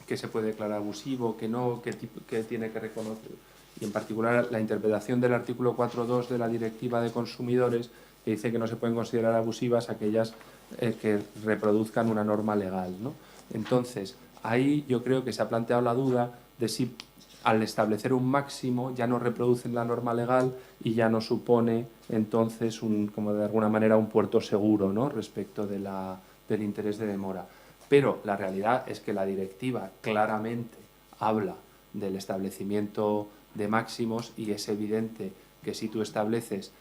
qué se puede declarar abusivo, qué no, qué tiene que reconocer, y en particular la interpretación del artículo 4.2 de la Directiva de Consumidores, que dice que no se pueden considerar abusivas aquellas que reproduzcan una norma legal, ¿no? Entonces, ahí yo creo que se ha planteado la duda de si al establecer un máximo ya no reproducen la norma legal y ya no supone entonces como de alguna manera un puerto seguro, ¿no?, respecto del interés de demora. Pero la realidad es que la directiva claramente habla del establecimiento de máximos y es evidente que si tú estableces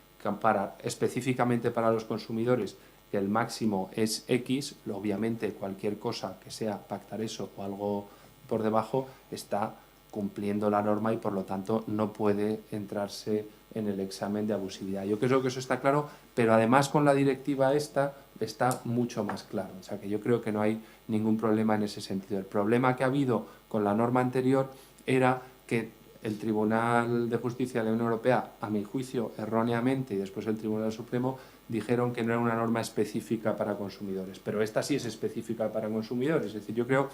específicamente para los consumidores que el máximo es X, obviamente cualquier cosa que sea pactar eso o algo por debajo está cumpliendo la norma y por lo tanto no puede entrarse en el examen de abusividad. Yo creo que eso está claro, pero además con la directiva esta está mucho más claro. O sea que yo creo que no hay ningún problema en ese sentido. El problema que ha habido con la norma anterior era que el Tribunal de Justicia de la Unión Europea, a mi juicio erróneamente, y después el Tribunal Supremo, dijeron que no era una norma específica para consumidores. Pero esta sí es específica para consumidores. Es decir, yo creo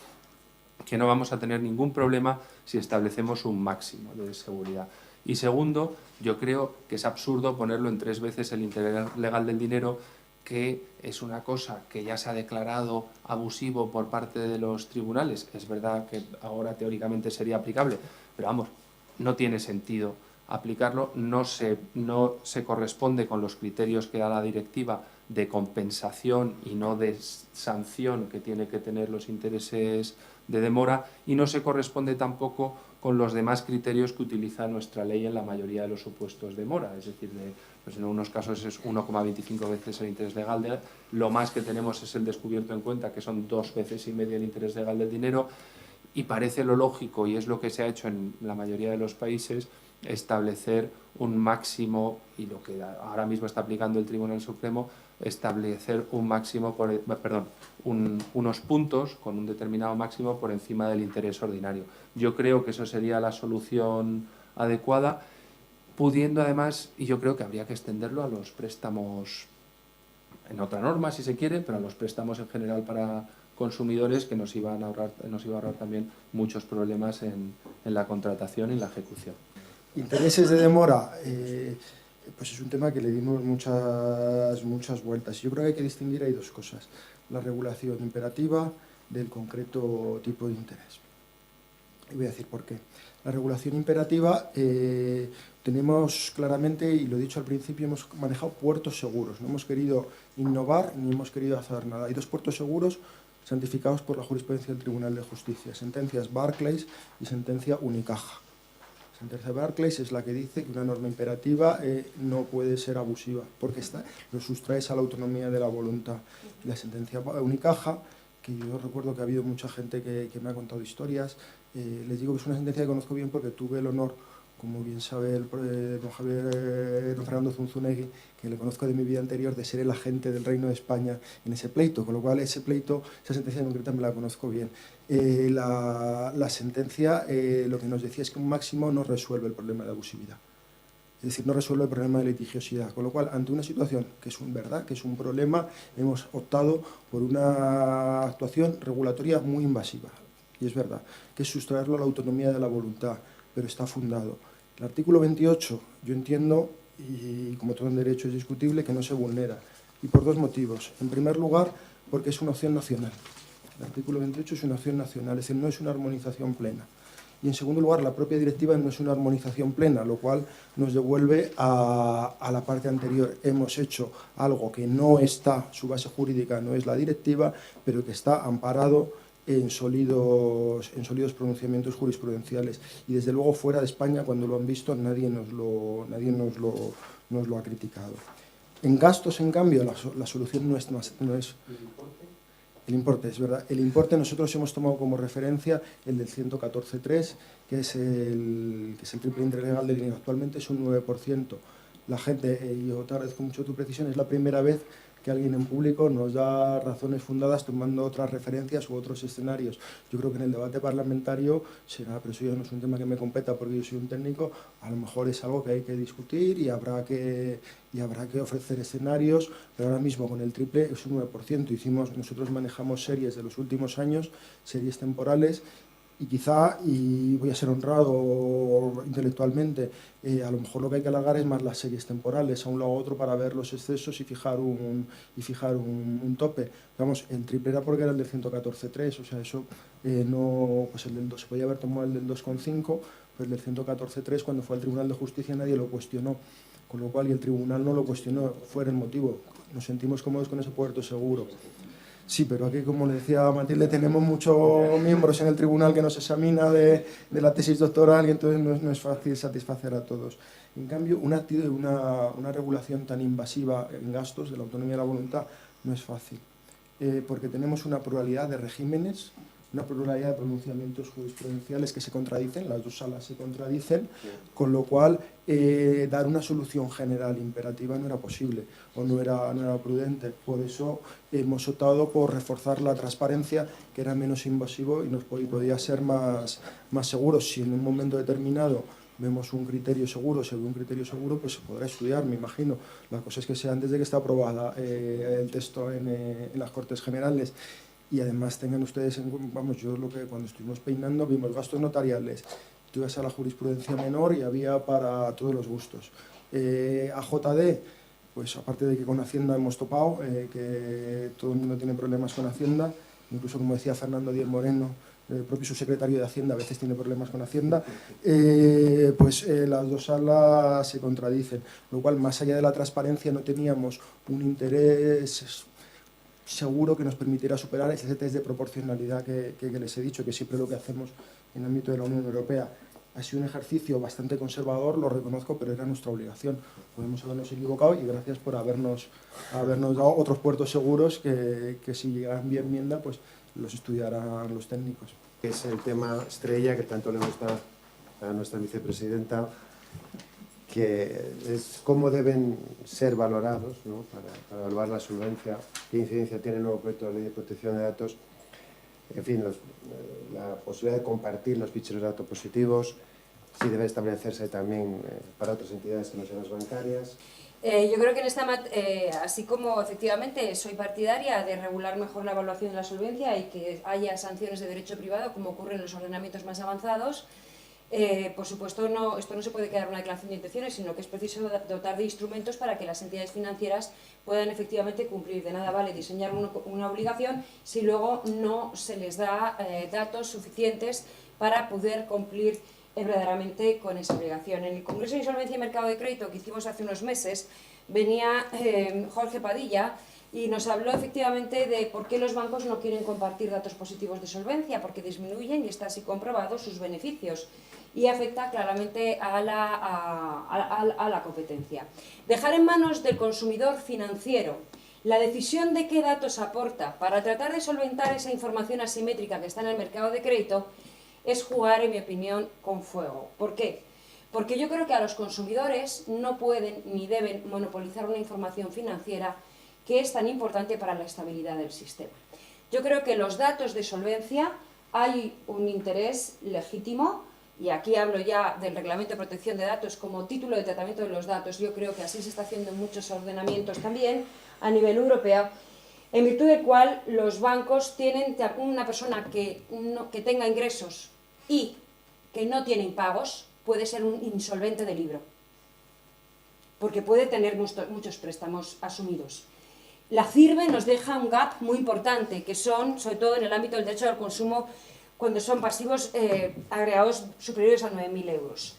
que no vamos a tener ningún problema si establecemos un máximo de seguridad. Y segundo, yo creo que es absurdo ponerlo en 3 veces el interés legal del dinero, que es una cosa que ya se ha declarado abusivo por parte de los tribunales. Es verdad que ahora teóricamente sería aplicable, pero vamos, no tiene sentido aplicarlo, no se corresponde con los criterios que da la directiva de compensación y no de sanción que tiene que tener los intereses de demora, y no se corresponde tampoco con los demás criterios que utiliza nuestra ley en la mayoría de los supuestos de demora. Es decir, pues en unos casos es 1,25 veces el interés legal, lo más que tenemos es el descubierto en cuenta, que son 2,5 veces el interés legal del dinero, y parece lo lógico, y es lo que se ha hecho en la mayoría de los países, establecer un máximo, y lo que ahora mismo está aplicando el Tribunal Supremo, establecer un máximo, unos puntos con un determinado máximo por encima del interés ordinario. Yo creo que eso sería la solución adecuada, pudiendo además, y yo creo que habría que extenderlo a los préstamos, en otra norma si se quiere, pero a los préstamos en general para consumidores, que nos iba a ahorrar también muchos problemas en la contratación y en la ejecución. Intereses de demora, pues es un tema que le dimos muchas vueltas. Yo creo que hay que distinguir, hay 2 cosas: la regulación imperativa del concreto tipo de interés. Y voy a decir por qué. La regulación imperativa, tenemos claramente, y lo he dicho al principio, hemos manejado puertos seguros. No hemos querido innovar ni hemos querido hacer nada. Hay 2 puertos seguros santificados por la jurisprudencia del Tribunal de Justicia: sentencias Barclays y sentencia Unicaja. La sentencia Barclays es la que dice que una norma imperativa no puede ser abusiva, porque lo sustraes a la autonomía de la voluntad. Y la sentencia Unicaja, que yo recuerdo que ha habido mucha gente que me ha contado historias, les digo que es una sentencia que conozco bien porque tuve el honor, como bien sabe don Fernando Zunzunegui, que le conozco de mi vida anterior, de ser el agente del Reino de España en ese pleito, con lo cual esa sentencia en concreta me la conozco bien. La sentencia lo que nos decía es que un máximo no resuelve el problema de abusividad. Es decir, no resuelve el problema de litigiosidad, con lo cual, ante una situación que es un problema, hemos optado por una actuación regulatoria muy invasiva. Y es verdad, que es sustraerlo a la autonomía de la voluntad, pero está fundado. El artículo 28, yo entiendo, y como todo en derecho es discutible, que no se vulnera, y por 2 motivos. En primer lugar, porque es una opción nacional. El artículo 28 es una opción nacional, es decir, no es una armonización plena. y en segundo lugar la propia directiva no es una armonización plena, lo cual nos devuelve a la parte anterior. Hemos hecho algo que no está, su base jurídica no es la directiva, pero que está amparado en sólidos pronunciamientos jurisprudenciales, y desde luego fuera de España, cuando lo han visto, nadie nos lo ha criticado. En gastos, en cambio, la solución no es el importe, es verdad. El importe nosotros hemos tomado como referencia el del 114.3, que es el triple interlegal del INE. Actualmente es un 9%. La gente, y yo te agradezco mucho tu precisión, es la primera vez que alguien en público nos da razones fundadas tomando otras referencias u otros escenarios. Yo creo que en el debate parlamentario será, pero eso ya no es un tema que me competa porque yo soy un técnico, a lo mejor es algo que hay que discutir y habrá que ofrecer escenarios, pero ahora mismo con el triple es un 9%. Nosotros manejamos series de los últimos años, series temporales, y quizá, y voy a ser honrado intelectualmente, a lo mejor lo que hay que alargar es más las series temporales, a un lado a otro, para ver los excesos y fijar un tope. Vamos, el triple era porque era el del 114.3, o sea, eso no, pues el del 2, se podía haber tomado el del 2,5, pero el del 114.3, cuando fue al Tribunal de Justicia, nadie lo cuestionó, con lo cual, y el Tribunal no lo cuestionó, fue el motivo. Nos sentimos cómodos con ese puerto seguro. Sí, pero aquí, como le decía Matilde, tenemos muchos miembros en el tribunal que nos examina de la tesis doctoral, y entonces no es fácil satisfacer a todos. En cambio, una regulación tan invasiva en gastos de la autonomía de la voluntad no es fácil, porque tenemos una pluralidad de regímenes, una pluralidad de pronunciamientos jurisprudenciales que se contradicen, las dos salas se contradicen, con lo cual dar una solución general imperativa no era posible o no era prudente. Por eso hemos optado por reforzar la transparencia, que era menos invasivo y podía ser más seguro. Si en un momento determinado vemos un criterio seguro, se ve un criterio seguro, pues se podrá estudiar, me imagino. La cosa es que sea antes de que esté aprobada el texto en las Cortes Generales. Y además tengan ustedes, vamos, yo lo que cuando estuvimos peinando vimos gastos notariales, tú ibas a la jurisprudencia menor y había para todos los gustos. AJD, pues aparte de que con Hacienda hemos topado, que todo el mundo tiene problemas con Hacienda, incluso como decía Fernando Díez Moreno, el propio subsecretario de Hacienda a veces tiene problemas con Hacienda, pues las dos salas se contradicen, lo cual, más allá de la transparencia, no teníamos un interés seguro que nos permitiera superar ese test de proporcionalidad que les he dicho, que siempre lo que hacemos en el ámbito de la Unión Europea. Ha sido un ejercicio bastante conservador, lo reconozco, pero era nuestra obligación. Podemos habernos equivocado, y gracias por habernos dado otros puertos seguros que si llegan vía enmienda, pues los estudiarán los técnicos. Es el tema estrella que tanto le gusta a nuestra vicepresidenta, que es cómo deben ser valorados, ¿no?, para evaluar la solvencia, qué incidencia tiene el nuevo proyecto de ley de protección de datos, en fin, la posibilidad de compartir los ficheros de datos positivos, si debe establecerse también para otras entidades que no sean las bancarias. Yo creo que en esta así como efectivamente soy partidaria de regular mejor la evaluación de la solvencia y que haya sanciones de derecho privado, como ocurre en los ordenamientos más avanzados, por supuesto, esto no se puede quedar en una declaración de intenciones, sino que es preciso dotar de instrumentos para que las entidades financieras puedan efectivamente cumplir. De nada vale diseñar una obligación si luego no se les da datos suficientes para poder cumplir verdaderamente con esa obligación. En el Congreso de Insolvencia y Mercado de Crédito que hicimos hace unos meses, venía Jorge Padilla y nos habló efectivamente de por qué los bancos no quieren compartir datos positivos de solvencia, porque disminuyen, y está así comprobado, sus beneficios, y afecta claramente a la competencia. Dejar en manos del consumidor financiero la decisión de qué datos aporta para tratar de solventar esa información asimétrica que está en el mercado de crédito es jugar, en mi opinión, con fuego. ¿Por qué? Porque yo creo que a los consumidores no pueden ni deben monopolizar una información financiera que es tan importante para la estabilidad del sistema. Yo creo que los datos de solvencia hay un interés legítimo, y aquí hablo ya del Reglamento de Protección de Datos como título de tratamiento de los datos. Yo creo que así se está haciendo en muchos ordenamientos también a nivel europeo, en virtud del cual los bancos tienen una persona que tenga ingresos y que no tiene impagos, puede ser un insolvente de libro, porque puede tener muchos préstamos asumidos. La CIRBE nos deja un gap muy importante, que son, sobre todo en el ámbito del derecho al consumo, cuando son pasivos agregados superiores a 9.000 euros.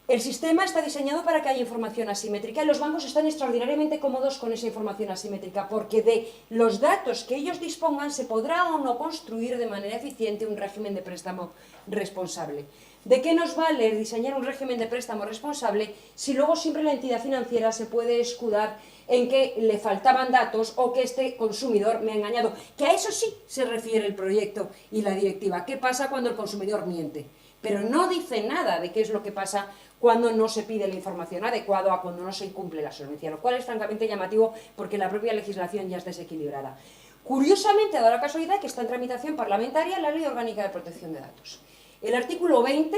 El sistema está diseñado para que haya información asimétrica y los bancos están extraordinariamente cómodos con esa información asimétrica porque de los datos que ellos dispongan se podrá o no construir de manera eficiente un régimen de préstamo responsable. ¿De qué nos vale diseñar un régimen de préstamo responsable si luego siempre la entidad financiera se puede escudar en que le faltaban datos o que este consumidor me ha engañado? Que a eso sí se refiere el proyecto y la directiva. ¿Qué pasa cuando el consumidor miente? Pero no dice nada de qué es lo que pasa cuando no se pide la información adecuada o cuando no se incumple la solvencia, lo cual es francamente llamativo porque la propia legislación ya es desequilibrada. Curiosamente, ha dado la casualidad que está en tramitación parlamentaria la Ley Orgánica de Protección de Datos. El artículo 20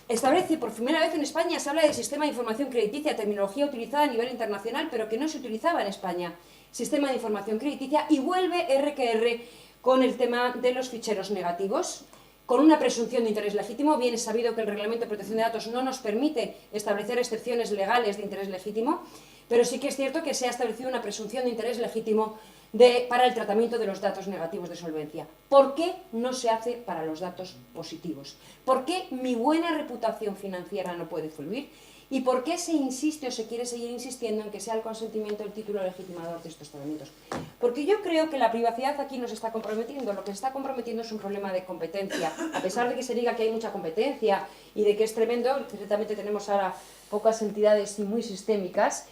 establece, por primera vez en España se habla del sistema de información crediticia, terminología utilizada a nivel internacional, pero que no se utilizaba en España, sistema de información crediticia, y vuelve RQR con el tema de los ficheros negativos, con una presunción de interés legítimo. Bien es sabido que el Reglamento de Protección de Datos no nos permite establecer excepciones legales de interés legítimo, pero sí que es cierto que se ha establecido una presunción de interés legítimo para el tratamiento de los datos negativos de solvencia. ¿Por qué no se hace para los datos positivos? ¿Por qué mi buena reputación financiera no puede fluir? ¿Y por qué se insiste o se quiere seguir insistiendo en que sea el consentimiento el título legitimador de estos tratamientos? Porque yo creo que la privacidad aquí nos está comprometiendo. Lo que se está comprometiendo es un problema de competencia. A pesar de que se diga que hay mucha competencia y de que es tremendo, ciertamente tenemos ahora pocas entidades y muy sistémicas,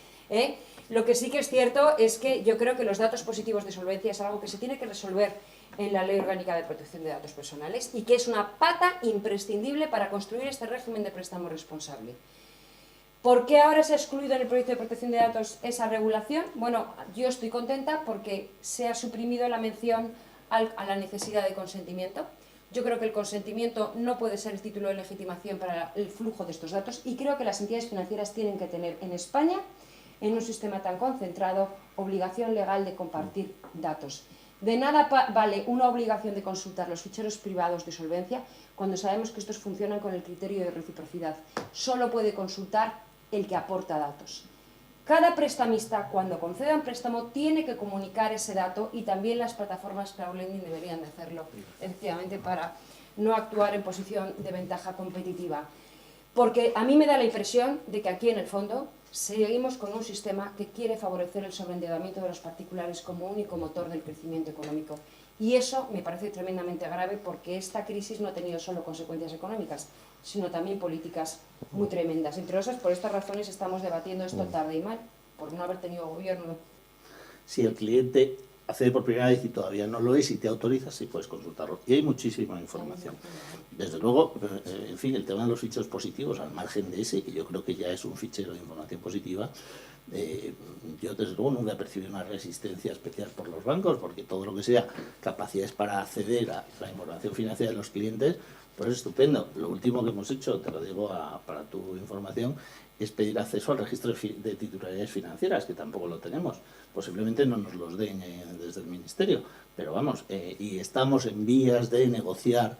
lo que sí que es cierto es que yo creo que los datos positivos de solvencia es algo que se tiene que resolver en la Ley Orgánica de Protección de Datos Personales y que es una pata imprescindible para construir este régimen de préstamo responsable. ¿Por qué ahora se ha excluido en el proyecto de protección de datos esa regulación? Bueno, yo estoy contenta porque se ha suprimido la mención a la necesidad de consentimiento. Yo creo que el consentimiento no puede ser el título de legitimación para el flujo de estos datos y creo que las entidades financieras tienen que tener en España, en un sistema tan concentrado, obligación legal de compartir datos. De nada vale una obligación de consultar los ficheros privados de solvencia cuando sabemos que estos funcionan con el criterio de reciprocidad. Solo puede consultar el que aporta datos. Cada prestamista, cuando conceda un préstamo, tiene que comunicar ese dato y también las plataformas crowdlending deberían de hacerlo, efectivamente, para no actuar en posición de ventaja competitiva. Porque a mí me da la impresión de que aquí, en el fondo, seguimos con un sistema que quiere favorecer el sobreendeudamiento de los particulares como único motor del crecimiento económico. Y eso me parece tremendamente grave porque esta crisis no ha tenido solo consecuencias económicas, sino también políticas muy tremendas. Entre otras, por estas razones estamos debatiendo esto tarde y mal, por no haber tenido gobierno. Si el cliente accede por primera vez y todavía no lo es y te autorizas, sí puedes consultarlo. Y hay muchísima información. Desde luego, en fin, el tema de los ficheros positivos, al margen de ese, que yo creo que ya es un fichero de información positiva, yo desde luego nunca he percibido una resistencia especial por los bancos, porque todo lo que sea capacidades para acceder a la información financiera de los clientes, pues es estupendo. Lo último que hemos hecho, te lo digo para tu información, es pedir acceso al registro de titularidades financieras, que tampoco lo tenemos. Posiblemente no nos los den desde el Ministerio, pero vamos, y estamos en vías de negociar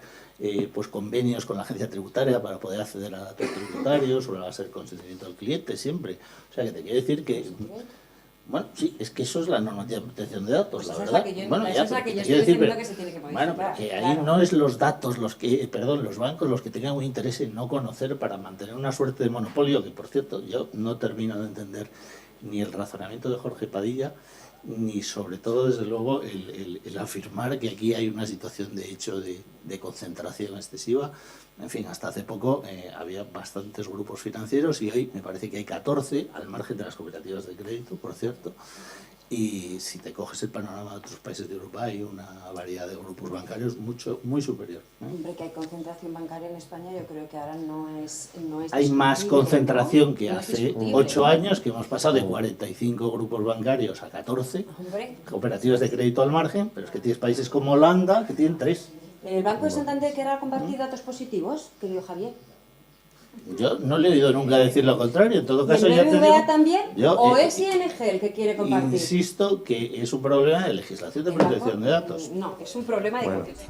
pues convenios con la agencia tributaria para poder acceder a datos tributarios, sobre la base del consentimiento del cliente, siempre. O sea, que te quiero decir que... Bueno, sí, es que eso es la normativa de protección de datos, pues la verdad. Bueno, esa es la que yo estoy diciendo que se tiene que modificar. Bueno, pero que ahí no es los datos los bancos los que tengan un interés en no conocer para mantener una suerte de monopolio, que por cierto yo no termino de entender ni el razonamiento de Jorge Padilla, ni sobre todo, desde luego, el afirmar que aquí hay una situación de hecho de concentración excesiva. En fin, hasta hace poco había bastantes grupos financieros y hoy me parece que hay 14, al margen de las cooperativas de crédito, por cierto. Y si te coges el panorama de otros países de Europa, hay una variedad de grupos bancarios muy superior. Hombre, que hay concentración bancaria en España, yo creo que ahora no es hay más concentración, ¿no? Que hace 8 ¿no? años, que hemos pasado de 45 grupos bancarios a 14, hombre, cooperativas de crédito al margen, pero es que tienes países como Holanda que tienen 3. ¿El Banco de Santander querrá compartir datos positivos, querido Javier? Yo no le he oído nunca decir lo contrario. En todo caso, ¿Y el BBVA ya también? Yo, ¿O es ING el que quiere compartir? Insisto que es un problema de legislación de protección de datos. No, es un problema de competencia.